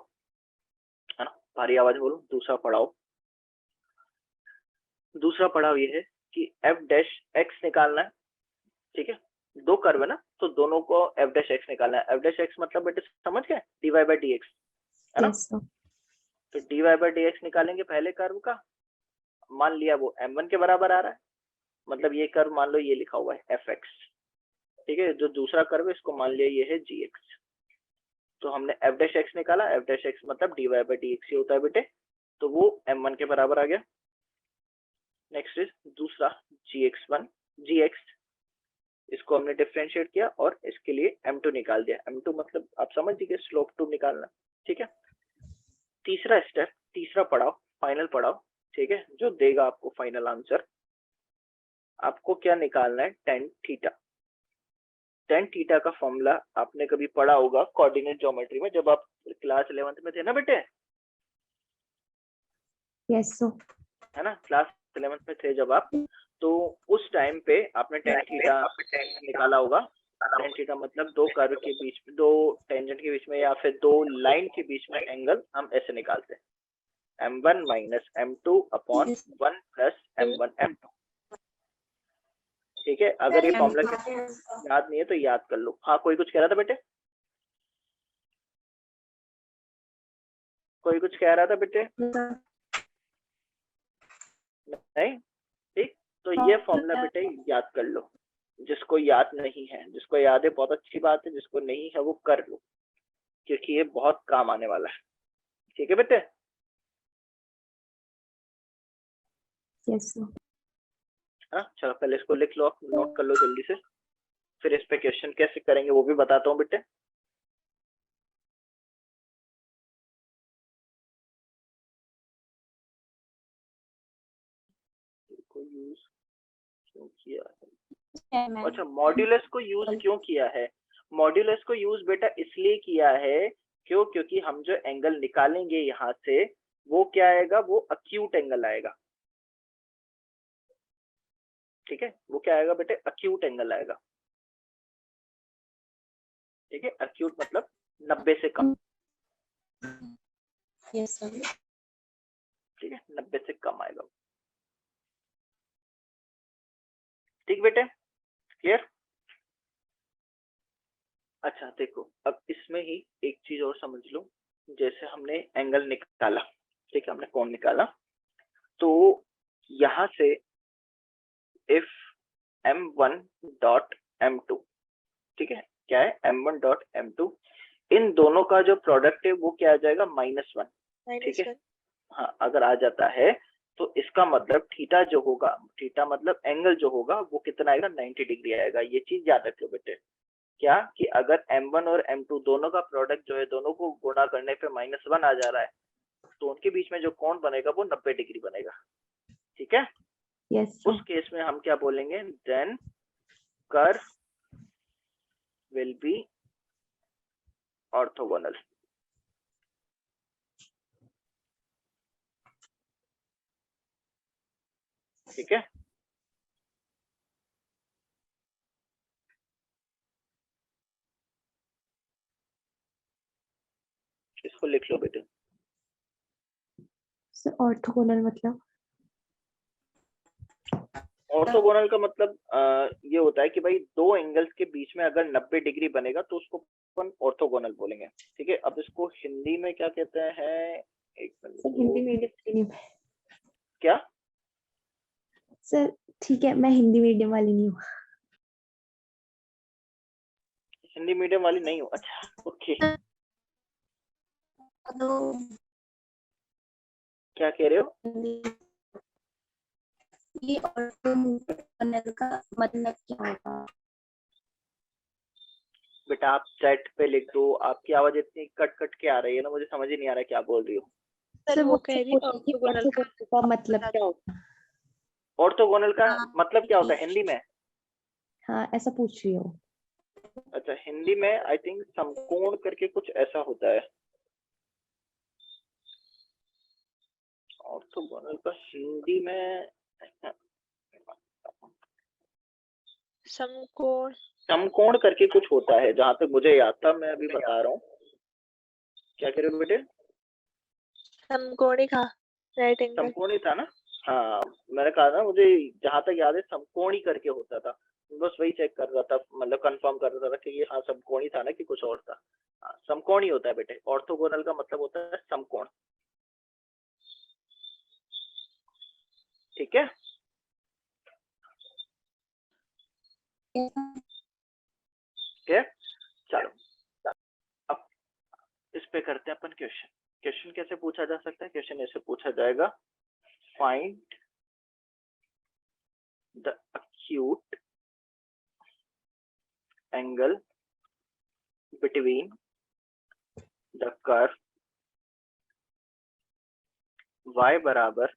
S1: है ना, भारी आवाज बोलो, दूसरा पड़ाव। दूसरा पड़ाव ये है कि एफ डैश एक्स निकालना है। ठीक है, दो कर्व है ना, तो दोनों को एफ डैश एक्स निकालना है। एफ डैश एक्स मतलब बेटे समझ गए, d y by d x, है ना।
S3: Yes sir.
S1: तो d y by d x निकालेंगे पहले कर्व का, मान लिया वो m1 के बराबर आ रहा है, मतलब ये कर्व मान लो ये लिखा हुआ है एफ एक्स। ठीक है, जो दूसरा कर्व है इसको मान लिया ये है जी एक्स। तो हमने एफ डैश एक्स निकाला, एफ डैश एक्स मतलब d y by d x ही होता है बेटे, तो वो m1 के बराबर आ गया। नेक्स्ट इज दूसरा gx1 gx, इसको हमने डिफरेंशिएट किया और इसके लिए m2 निकाल दिया। m2 मतलब आप समझ गए, स्लोप 2 निकालना। ठीक है, तीसरा स्टेप, तीसरा पड़ाव, फाइनल पड़ाव, ठीक है, जो देगा आपको फाइनल आंसर। आपको क्या निकालना है, tan थीटा। tan थीटा का फॉर्मूला आपने कभी पढ़ा होगा कोऑर्डिनेट ज्योमेट्री में, जब आप क्लास 11th में थे ना बेटे,
S3: यस सर।
S1: है ना, क्लास 11th में थे जब आप, तो उस टाइम पे आपने tan थीटा निकाला होगा। tan थीटा मतलब दो कर्व के बीच में, दो टेंजेंट के बीच में या फिर दो लाइन के बीच में एंगल हम ऐसे निकालते हैं, m1 minus m2 upon 1 plus m1 m2। ठीक है, अगर ये फॉर्मूला याद नहीं है तो याद कर लो। हाँ कोई कुछ कह रहा था बेटे, कोई कुछ कह रहा था बेटे? नहीं, ठीक, तो ये फॉर्मूला बेटे याद कर लो। जिसको याद नहीं है, जिसको याद है बहुत अच्छी बात है, जिसको नहीं है वो कर लो, क्योंकि ये बहुत काम आने वाला है। ठीक है बेटे।
S3: Yes sir.
S1: हाँ चलो पहले इसको लिख लो, नोट कर लो जल्दी से, फिर इस पे क्वेश्चन कैसे करेंगे वो भी बताता हूँ बेटे। को यूज क्यों किया है? अच्छा, मॉड्यूलस को यूज क्यों किया है? मॉड्यूलस को यूज बेटा इसलिए किया है क्योंकि हम जो एंगल निकालेंगे यहाँ से वो क्या आएगा, वो अक्यूट एंगल आएगा। ठीक है, वो क्या आएगा बेटे, अक्यूट एंगल आएगा। ठीक है, अक्यूट मतलब 90 से कम।
S3: Yes sir.
S1: ठीक है, 90 से कम आएगा। ठीक बेटे, क्लियर? अच्छा देखो, अब इसमें ही एक चीज और समझ लो, जैसे हमने एंगल निकाला, ठीक है, हमने कोण निकाला, तो यहाँ से इफ m1 डॉट m2, ठीक है, क्या है m1 डॉट m2, इन दोनों का जो प्रोडक्ट है वो क्या आ जाएगा, -1। ठीक है, हाँ अगर आ जाता है तो इसका मतलब थीटा जो होगा, थीटा मतलब एंगल जो होगा वो कितना आएगा, 90 डिग्री आएगा। ये चीज याद रखो बेटे, क्या कि अगर m1 और m2 दोनों का प्रोडक्ट जो है, दोनों को गुणा करने पे -1 आ जा रहा है, तो उनके बीच में जो कोण बनेगा वो 90 डिग्री बनेगा। ठीक है,
S3: यस
S1: उस केस में हम क्या बोलेंगे, then curve will be orthogonal. ठीक है, इसको लिख लो बेटे।
S3: सर ऑर्थोगोनल मतलब?
S1: ऑर्थोगोनल का मतलब ये होता है कि भाई दो एंगल्स के बीच में अगर 90 डिग्री बनेगा तो उसको अपन ऑर्थोगोनल बोलेंगे। ठीक है, अब इसको हिंदी में क्या कहते हैं, एक
S3: सर
S1: मिनट।
S3: हिंदी मीडियम वाली नहीं हूँ।
S1: क्या?
S3: सर ठीक है, मैं हिंदी मीडियम वाली नहीं हूँ।
S1: हिंदी मीडियम वाली नहीं हो? अच्छा, ओके। क्या कह रहे हो?
S4: ये ऑर्थोगोनल का मतलब क्या होगा?
S1: बेटा आप चैट पे लिख दो, आपकी आवाज इतनी कट कट के आ रही है ना, मुझे समझ ही नहीं आ रहा है क्या बोल रही हो।
S2: सर वो कह रही
S3: पूछ रही थी
S2: ऑर्थोगोनल
S3: का मतलब क्या होता है?
S1: ऑर्थोगोनल का
S4: हाँ।
S1: मतलब क्या होता है हिंदी में?
S3: हाँ ऐसा पूछ रही हूँ।
S1: अच्छा, हिंदी में आई थिंक समकोण करके कुछ ऐसा होता है। ऑर्थोगोनल का हिंदी में
S2: समकोण
S1: समकोण करके कुछ होता है, जहां तक मुझे याद था, मैं अभी बता रहा हूँ। क्या कह रहे हो बेटे?
S2: समकोणी का राइट एंगल।
S1: समकोणी था ना? हाँ, मैंने कहा ना, मुझे जहां तक याद है समकोणी करके होता था, बस वही चेक कर रहा था, मतलब कंफर्म कर रहा था कि ये हाँ समकोणी था ना कि कुछ और था। हाँ, समकोणी होता है बेटे, ऑर्थोगोनल का मतलब होता है समकोण। ठीक है, ठीक है, चलो अब इस पे करते हैं अपन क्वेश्चन। क्वेश्चन कैसे पूछा जा सकता है? क्वेश्चन ऐसे पूछा जाएगा, find the acute angle between the curve y बराबर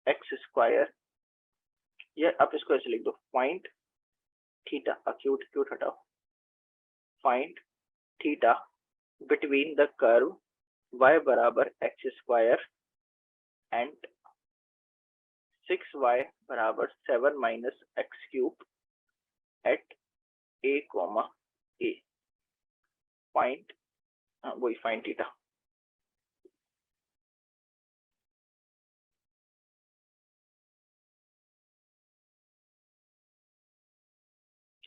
S1: एक्स स्क्वायर, या आप इसको ऐसे लिख दो, फाइंड थीटा, acute acute हटाओ, find theta between the curve y बराबर एक्स स्क्वायर एंड 6y बराबर 7 माइनस x cube at a comma a। Find, वही फाइंड थीटा।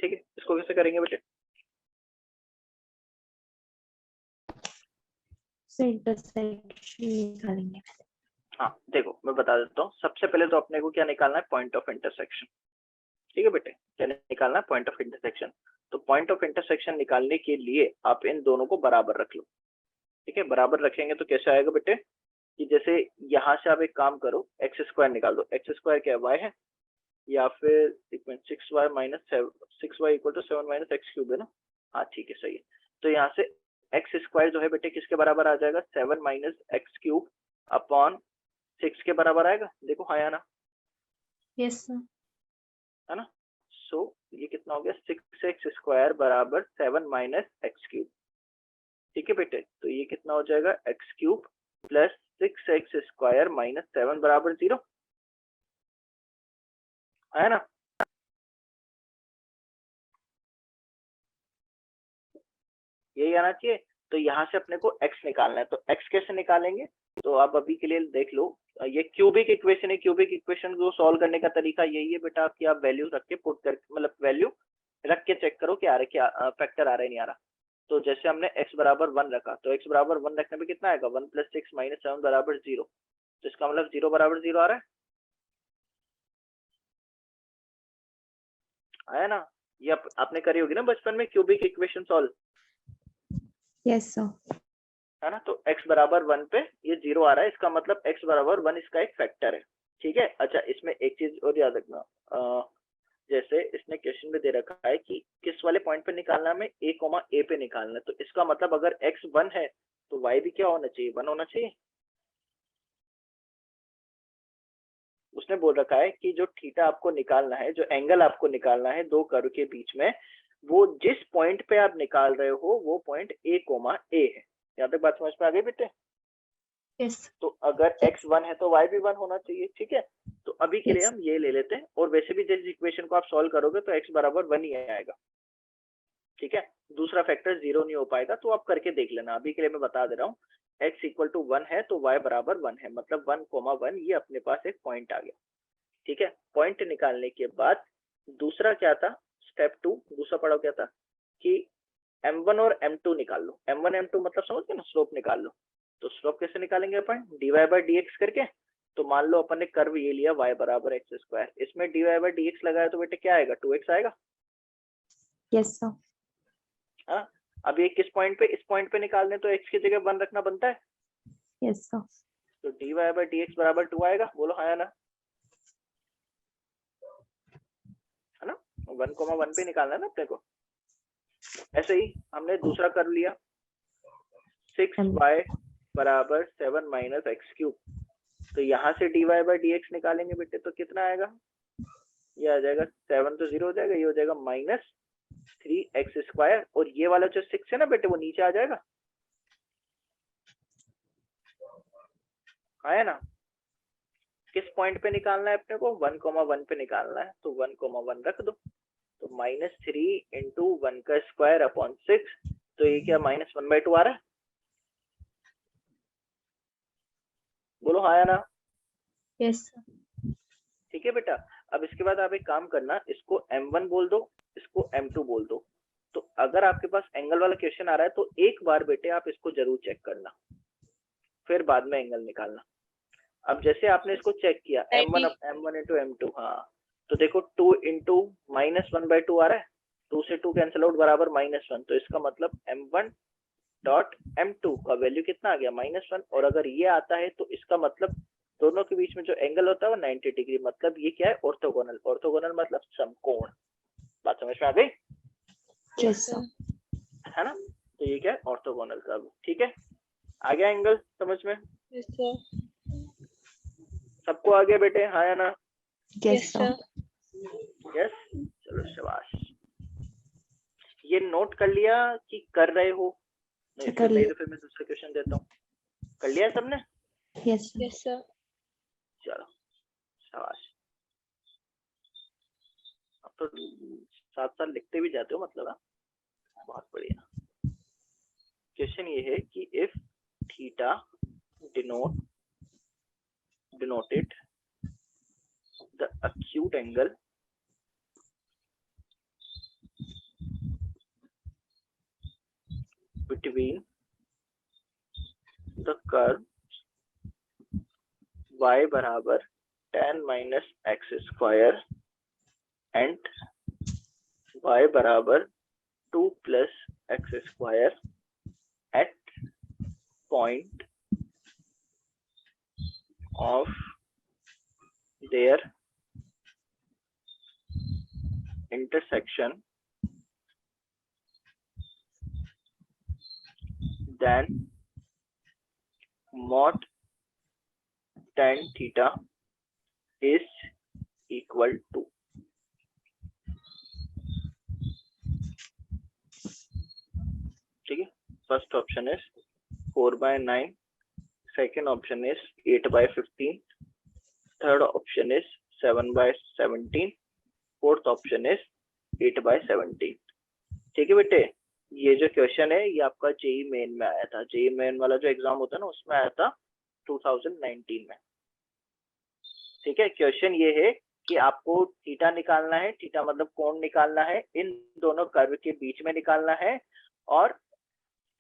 S1: ठीक है, इसको कैसे करेंगे बेटे?
S3: इंटरसेक्शन निकालेंगे।
S1: हाँ देखो, मैं बता देता हूँ। सबसे पहले तो अपने को क्या निकालना है? Point of intersection. ठीक है बेटे, क्या निकालना है? Point of intersection. तो पॉइंट ऑफ इंटरसेक्शन निकालने के लिए आप इन दोनों को बराबर रख लो। ठीक है, बराबर रखेंगे तो कैसे आएगा बेटे, कि जैसे यहाँ से आप एक काम करो, एक्स स्क्वायर निकाल दो। एक्स स्क्वायर क्या है? वाई है, या फिर 6y माइनस 6y इक्वल टू 7 माइनस एक्स क्यूब है ना? हाँ ठीक है, सही है। तो यहाँ से एक्स स्क्वायर जो है बेटे किसके बराबर आ जाएगा? 7 माइनस एक्स क्यूब अपॉन 6 के बराबर आएगा। देखो हाँ या ना?
S3: Yes sir.
S1: है ना? सो ये कितना हो गया? 6x स्क्वायर बराबर 7 माइनस एक्स क्यूब। ठीक है बेटे, तो ये कितना हो जाएगा? X cube plus 6x square minus 7 बराबर 0, है ना? यही आना चाहिए। तो यहाँ से अपने को x निकालना है, तो x कैसे निकालेंगे? तो आप अभी के लिए देख लो, ये क्यूबिक इक्वेशन है। क्यूबिक इक्वेशन को सॉल्व करने का तरीका यही है बेटा, आपकी आप वैल्यू रख के पुट कर, मतलब वैल्यू रख के चेक करो कि आ रहा है, क्या फैक्टर आ रहा है नहीं आ रहा। तो जैसे हमने x बराबर 1 रखा, तो x बराबर 1 रखने पे कितना आएगा? 1 प्लस 6 माइनस 7 बराबर 0। तो इसका मतलब 0 बराबर 0 आ रहा है ना? ये आपने करी होगी ना बचपन में cubic equation solve,
S3: yes sir.
S1: है ना? तो x बराबर 1 पे ये 0 आ रहा है, इसका मतलब x बराबर 1 इसका एक फैक्टर है। ठीक है, अच्छा इसमें एक चीज और याद रखना, जैसे इसने क्वेश्चन में दे रखा है कि किस वाले पॉइंट पे निकालना है, हमें a कॉमा a पे निकालना है। तो इसका मतलब अगर x 1 है तो y भी क्या होना चाहिए? 1 होना चाहिए। उसने बोल रखा है कि जो थीटा आपको निकालना है, जो एंगल आपको निकालना है दो कर्व के बीच में, वो जिस पॉइंट पे आप निकाल रहे हो वो पॉइंट a कोमा a है। यहाँ तक बात समझ में आ गई बेटे?
S3: यस
S1: तो अगर x 1 है तो y भी 1 होना चाहिए, ठीक है। तो अभी के लिए
S3: Yes.
S1: हम ये ले लेते हैं, और वैसे भी जिस इक्वेशन को आप सॉल्व करोगे तो x बराबर 1 ही आएगा, ठीक है। दूसरा फैक्टर 0 नहीं हो पाएगा, तो आप करके देख लेना। अभी के लिए मैं बता दे रहा हूँ, x इक्वल टू 1 है तो y बराबर 1 है, मतलब 1,1 ये अपने पास एक पॉइंट आ गया, ठीक है। पॉइंट निकालने के बाद दूसरा क्या था, स्टेप 2 दूसरा पढ़ाओ क्या था कि m1 और m2 निकाल लो। m1 m2 मतलब समझ गए ना, स्लोप निकाल लो। तो स्लोप कैसे निकालेंगे अपन, dy बाई dx करके। तो मान लो अपन ने कर्व ये लिया y बराबर एक्स स्क्वायर, इसमें dy बाई dx लगाया तो बेटे क्या आएगा, 2x आएगा।
S3: यस सर
S1: हाँ, अब ये किस पॉइंट पे, इस पॉइंट पे निकालने तो x की जगह 1 रखना बनता है,
S3: यस सर
S1: तो dy बाई dx बराबर 2 आएगा। बोलो हाँ या ना, है ना। 1,1 पे निकालना है ना अपने को। ऐसे ही हमने दूसरा कर लिया, 6y बराबर 7 माइनस एक्स क्यूब। तो यहाँ से dy बाई dx निकालेंगे बेटे तो कितना आएगा, ये आ जाएगा 7 तो 0 हो जाएगा, ये हो जाएगा माइनस 3x स्क्वायर, और ये वाला जो 6 है ना बेटे वो नीचे आ जाएगा, आया ना। किस पॉइंट पे निकालना है अपने को, 1,1 पे निकालना है, तो 1,1 रख दो। तो माइनस 3 इंटू 1 का स्क्वायर अपॉन 6, तो ये क्या माइनस 1/2 आ रहा है। बोलो हाँ या ना।
S3: यस
S1: ठीक है बेटा। अब इसके बाद आप एक काम करना, इसको m1 बोल दो, इसको m2 बोल दो। तो अगर आपके पास एंगल वाला क्वेश्चन आ रहा है तो एक बार बेटे आप इसको जरूर चेक करना, फिर बाद में एंगल निकालना। अब जैसे आपने इसको चेक किया m1 इंटू m2, हाँ तो देखो 2 इंटू माइनस 1/2 आ रहा है, 2 से 2 कैंसिल आउट बराबर -1, तो इसका मतलब m1 डॉट m2 का वैल्यू कितना आ गया, -1। और अगर ये आता है तो इसका मतलब दोनों के बीच में जो एंगल होता है वो 90 डिग्री, मतलब ये क्या है, ऑर्थोगोनल। ऑर्थोगोनल मतलब समकोण। बात समझ में आ गई,
S3: यस सर
S1: है ना। तो ये क्या है, ऑर्थोगोनल कर्व, ठीक है। आ गया एंगल समझ में,
S2: Yes, sir.
S1: सबको आ गया बेटे, हाँ या ना।
S3: यस सर
S1: यस, चलो शाबाश। ये नोट कर लिया कि कर रहे हो, नहीं
S3: कर
S1: नहीं
S3: लिया।
S1: तो फिर मैं दूसरा क्वेश्चन देता हूँ। कर लिया सबने,
S3: यस
S2: Yes, sir.
S1: चलो शाबाश। अब तो साथ साथ लिखते भी जाते हो मतलब, हाँ बहुत बढ़िया। क्वेश्चन ये है कि if theta denoted the acute angle between the curve y बराबर tan minus x square and y बराबर 2 plus x square at point of their intersection, then mod tan theta is equal to, ठीक है। First option is 4/9, second option is 8/15, third option is 7/17, fourth option is 8/17। ठीक है बेटे, ये जो question है ये आपका जेई मेन में आया था। जेई मेन वाला जो एग्जाम होता है ना उसमें आया था 2019 में। ठीक है, क्वेश्चन ये है कि आपको थीटा निकालना है, थीटा मतलब कोण निकालना है, इन दोनों कर्व के बीच में निकालना है, और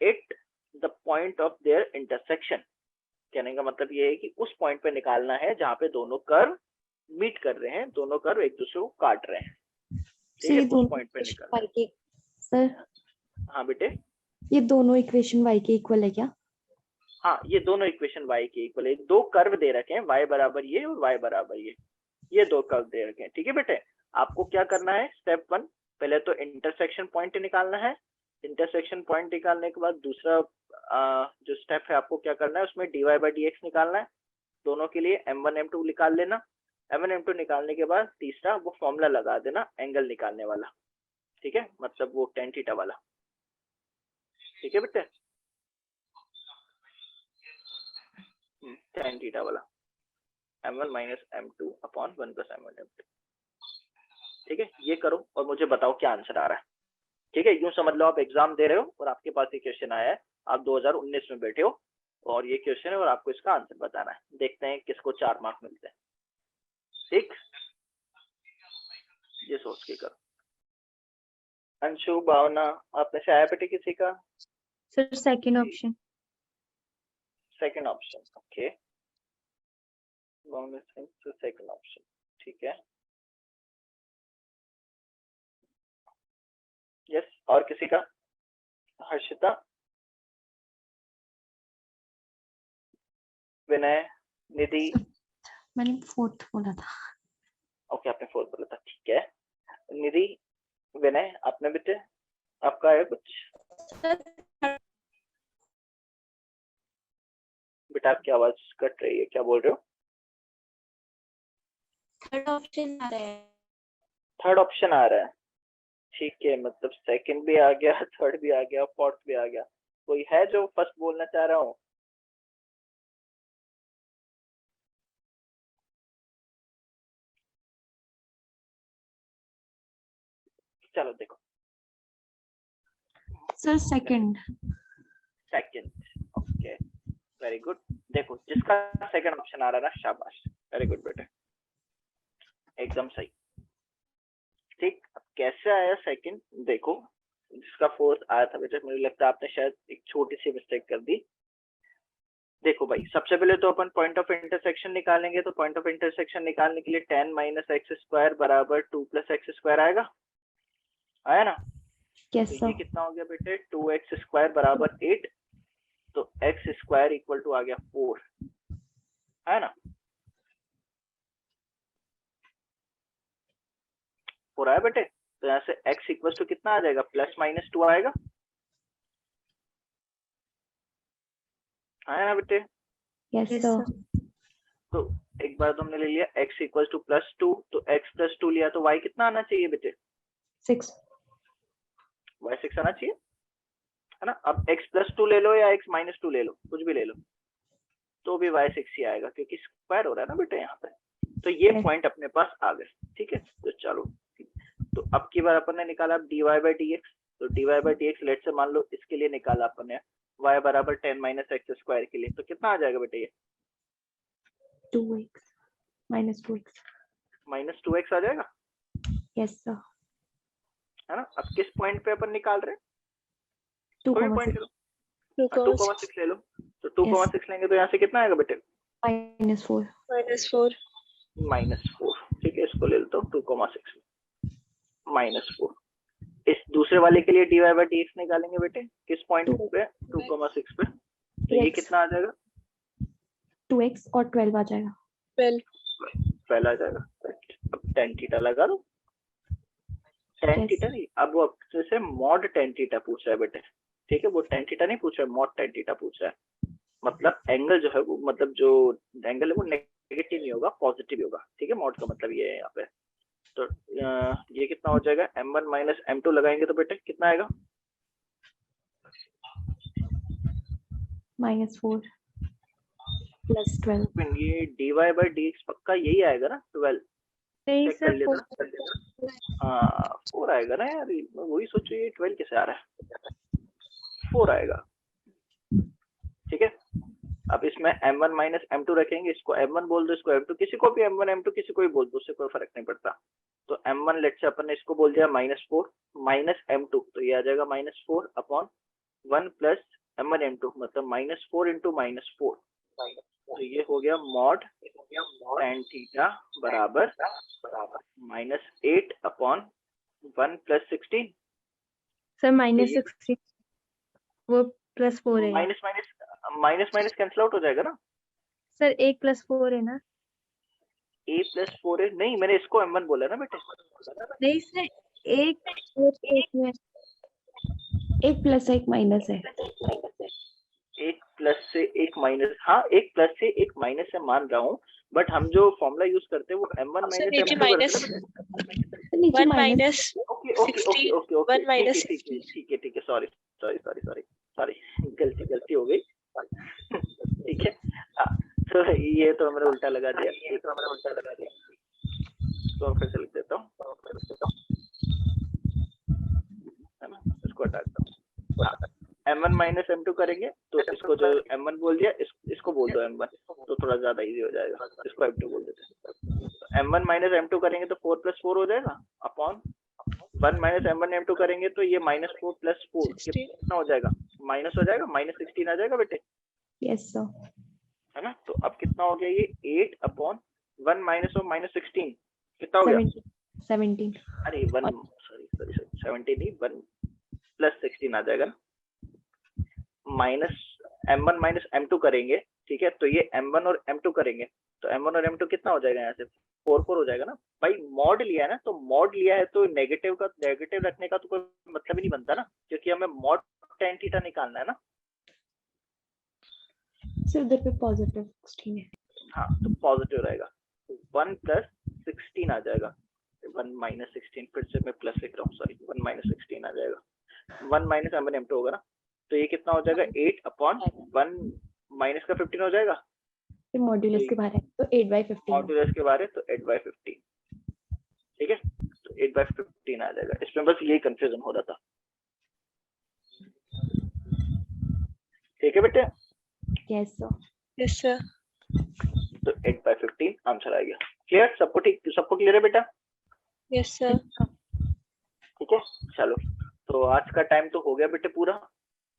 S1: at the point of their intersection. कहने का मतलब ये है कि उस पॉइंट पे निकालना है जहाँ पे दोनों कर्व मीट कर रहे हैं, दोनों कर्व एक दूसरे को काट रहे हैं। ठीक है, उस पॉइंट पे निकालना है।
S3: सर
S1: हाँ बेटे,
S3: ये दोनों इक्वेशन y के इक्वल है क्या?
S1: हाँ ये दोनों इक्वेशन y के इक्वल है। दो कर्व दे रखे हैं, y बराबर ये और y बराबर ये दो कर्व दे रखे हैं। ठीक है बेटे, आपको क्या करना है, स्टेप 1 पहले तो इंटरसेक्शन पॉइंट निकालना है। इंटरसेक्शन पॉइंट निकालने के बाद दूसरा जो स्टेप है आपको क्या करना है, उसमें dy बाई dx निकालना है। दोनों के लिए m1 m2 निकाल लेना। m1 m2 निकालने के बाद तीसरा वो फॉर्मूला लगा देना एंगल निकालने वाला। ठीक है, मतलब वो tan थीटा वाला। ठीक है बेटे, tan थीटा वाला m1 minus m2 upon 1 plus m1 m2। ठीक है, ये करो और मुझे बताओ क्या आंसर आ रहा है। ठीक है, यूं समझ लो आप एग्जाम दे रहे हो और आपके पास ये क्वेश्चन आया है, आप 2019 में बैठे हो और ये क्वेश्चन है और आपको इसका आंसर बताना है। देखते हैं किसको 4 मार्क मिलते हैं। ठीक, ये सोच के करो। अंशु, भावना, आपने से आया बेटे किसी का?
S3: Sir second option.
S1: Second option, okay, second option, ठीक है। यस, और किसी का? हर्षिता, विनय, निधि।
S4: मैंने 4th बोला था।
S1: ओके, आपने 4 बोला था, ठीक है। निधि, विनय, आपने बेटे आपका है कुछ? बेटा आपकी आवाज कट रही है, क्या बोल रहे हो?
S4: थर्ड ऑप्शन आ रहा है।
S1: थर्ड ऑप्शन आ रहा है, ठीक है, मतलब सेकंड भी आ गया, थर्ड भी आ गया, फोर्थ भी आ गया। कोई है जो फर्स्ट बोलना चाह रहा हूँ? चलो देखो,
S4: sir second.
S1: Second, okay, very good. देखो जिसका सेकंड ऑप्शन आ रहा है ना, शाबाश, वेरी गुड बेटे, एकदम सही। ठीक, अब कैसे आया सेकंड? देखो, जिसका फोर्थ आया था बेटे, मुझे लगता है आपने शायद एक छोटी सी मिस्टेक कर दी। देखो भाई, सबसे पहले तो अपन पॉइंट ऑफ इंटरसेक्शन निकालेंगे, तो पॉइंट ऑफ इंटरसेक्शन निकालने के लिए tan माइनस एक्स स्क्वायर बराबर 2 प्लस एक्स स्क्वायर आएगा, आया ना?
S3: यस
S1: तो ये
S3: सर।
S1: कितना हो गया बेटे? 2x स्क्वायर बराबर 8, तो एक्स स्क्वायर इक्वल टू आ गया 4, है ना? 4 आया बेटे, तो यहाँ से x इक्वल टू कितना आ जाएगा? प्लस माइनस 2 आएगा, आया ना बेटे?
S3: Yes yes sir. सर।
S1: तो एक बार तो हमने ले लिया x इक्वल टू प्लस 2, तो x प्लस 2 लिया, तो y कितना आना चाहिए बेटे?
S3: 6।
S1: y 6 आना चाहिए, है ना? अब x प्लस 2 ले लो या x माइनस 2 ले लो, कुछ भी ले लो, तो भी y 6 ही आएगा, क्योंकि स्क्वायर हो रहा है ना बेटे यहाँ पे। तो ये पॉइंट अपने पास आ गए, ठीक है। तो चलो, तो अब की बार अपन ने निकाला dy बाई dx, तो dy बाई dx लेट से मान लो इसके लिए निकाला अपन ने y बराबर 10 माइनस एक्स स्क्वायर के लिए, तो कितना आ जाएगा बेटे? ये
S3: 2x minus 2x।
S1: Minus 2x आ जाएगा,
S3: यस सर।
S1: है ना? अब किस पॉइंट पे अपन निकाल रहे हैं?
S3: 2,
S1: कोई पॉइंट ले लो,
S2: 2,6
S1: 2,6 ले लो, तो 2,6 लेंगे तो यहाँ से कितना आएगा बेटे?
S3: -4।
S2: -4
S1: -4, ठीक है, इसको ले लेता हूँ 2,6 -4। इस दूसरे वाले के लिए dy बाई dx निकालेंगे बेटे, किस पॉइंट पे? 2,6 पे, तो ये कितना आ जाएगा?
S3: 2x और 12 आ जाएगा।
S1: 12 आ जाएगा। अब tan थीटा लगा दो, tan
S3: Yes.
S1: थीटा नहीं, अब वो आपसे से मॉड tan थीटा पूछ रहा है बेटे, ठीक है, वो tan थीटा नहीं पूछ रहा है, मॉड tan थीटा पूछ रहा है। मतलब एंगल जो है वो, मतलब जो एंगल है वो नेगेटिव नहीं होगा, पॉजिटिव होगा, ठीक है, मॉड का मतलब ये है यहाँ पे। तो ये कितना हो जाएगा? m1 माइनस m2 लगाएंगे तो बेटे कितना आएगा?
S3: -4 प्लस 12।
S1: ये dy बाई dx पक्का यही आएगा ना, 12?
S3: नहीं
S1: चेक कर
S3: सर,
S1: लिया था। हाँ 4 आएगा ना यार, मैं वही सोच रही, 12 कैसे आ रहा है? 4 आएगा, ठीक है। अब इसमें m1 माइनस m2 रखेंगे, इसको m1 बोल दो, इसको m2, किसी को भी m1 m2 किसी को भी बोल दो, उससे कोई फर्क नहीं पड़ता। तो m1 लेट से अपन ने इसको बोल दिया -4 माइनस m2, तो ये आ जाएगा -4 अपॉन 1 प्लस m1 m2, मतलब -4 इंटू -4, तो ये हो गया मॉड tan थीटा बराबर -8 अपॉन 1 प्लस 16।
S3: सर -16 वो +4 है।
S1: माइनस कैंसिल आउट हो जाएगा ना
S3: सर 1 + 4 है ना?
S1: a प्लस 4 है, नहीं मैंने इसको m1 बोला ना बेटे।
S3: नहीं सर, 1 और 1 में 1 + 1 माइनस है।
S1: 1 प्लस से 1 माइनस, हाँ 1 प्लस से 1 माइनस से मान रहा हूँ, बट हम जो फॉर्मूला यूज करते हैं वो m1
S2: ऑप्शन
S1: माइनस
S2: नीचे
S1: m2
S2: माइनस
S1: करते हैं ना।
S3: नीचे
S2: 1
S3: minus.
S2: Minus
S1: okay okay okay
S2: 16,
S1: okay okay
S2: 1 minus
S1: ठीक है, सॉरी गलती हो गई। ठीक है, ये तो हमने उल्टा लगा दिया, तो फिर से लिख देता हूँ, है ना, इसको हटा देता हूँ। m1 माइनस m2 करेंगे तो इसको जो m1 बोल दिया, इसको बोल दो m1, तो थोड़ा ज्यादा इजी हो जाएगा, इसको m2 बोल देते हैं। तो m1 माइनस m2 करेंगे तो 4 + 4 हो जाएगा, अपॉन 1 माइनस m1 m2 करेंगे तो ये -4 + 4 कितना हो जाएगा, माइनस हो जाएगा, -16 आ जाएगा बेटे,
S3: यस सर।
S1: है ना। तो अब कितना हो गया, ये 8 अपॉन 1 माइनस और -16 कितना हो गया,
S3: 17।
S1: अरे 1 सॉरी 17 नहीं, 1 + 16 आ जाएगा ना, माइनस m1 माइनस m2 करेंगे, ठीक है, तो ये m1 और m2 करेंगे, तो m1 और m2 कितना हो जाएगा, यहाँ से 4 हो जाएगा ना भाई, मॉड लिया है ना, तो मॉड लिया है तो नेगेटिव रखने का तो कोई मतलब ही नहीं बनता ना, क्योंकि हमें मॉड tan थीटा निकालना है ना।
S3: सर उधर पे पॉजिटिव 16 है।
S1: हाँ, तो पॉजिटिव रहेगा, 1 + 16 आ जाएगा, 1 - 16, फिर से मैं प्लस लिख रहा हूँ, सॉरी 1 - 16 आ जाएगा, 1 माइनस m1 m2 होगा ना, तो ये कितना हो जाएगा, 8 अपॉन 1 माइनस का 15 हो जाएगा,
S3: फिर मॉड्यूलस के बाहर है तो 8/15।
S1: मॉड्यूलस के बारे तो 8/15, ठीक है, तो 8/15 आ जाएगा। इसमें बस यही कंफ्यूजन हो रहा था, ठीक है बेटे।
S3: Yes sir.
S2: Yes sir.
S1: तो 8/15 आंसर आ गया। क्लियर, सबको क्लियर है बेटा?
S2: Yes sir.
S1: ठीक है, चलो, तो आज का टाइम तो हो गया बेटे पूरा।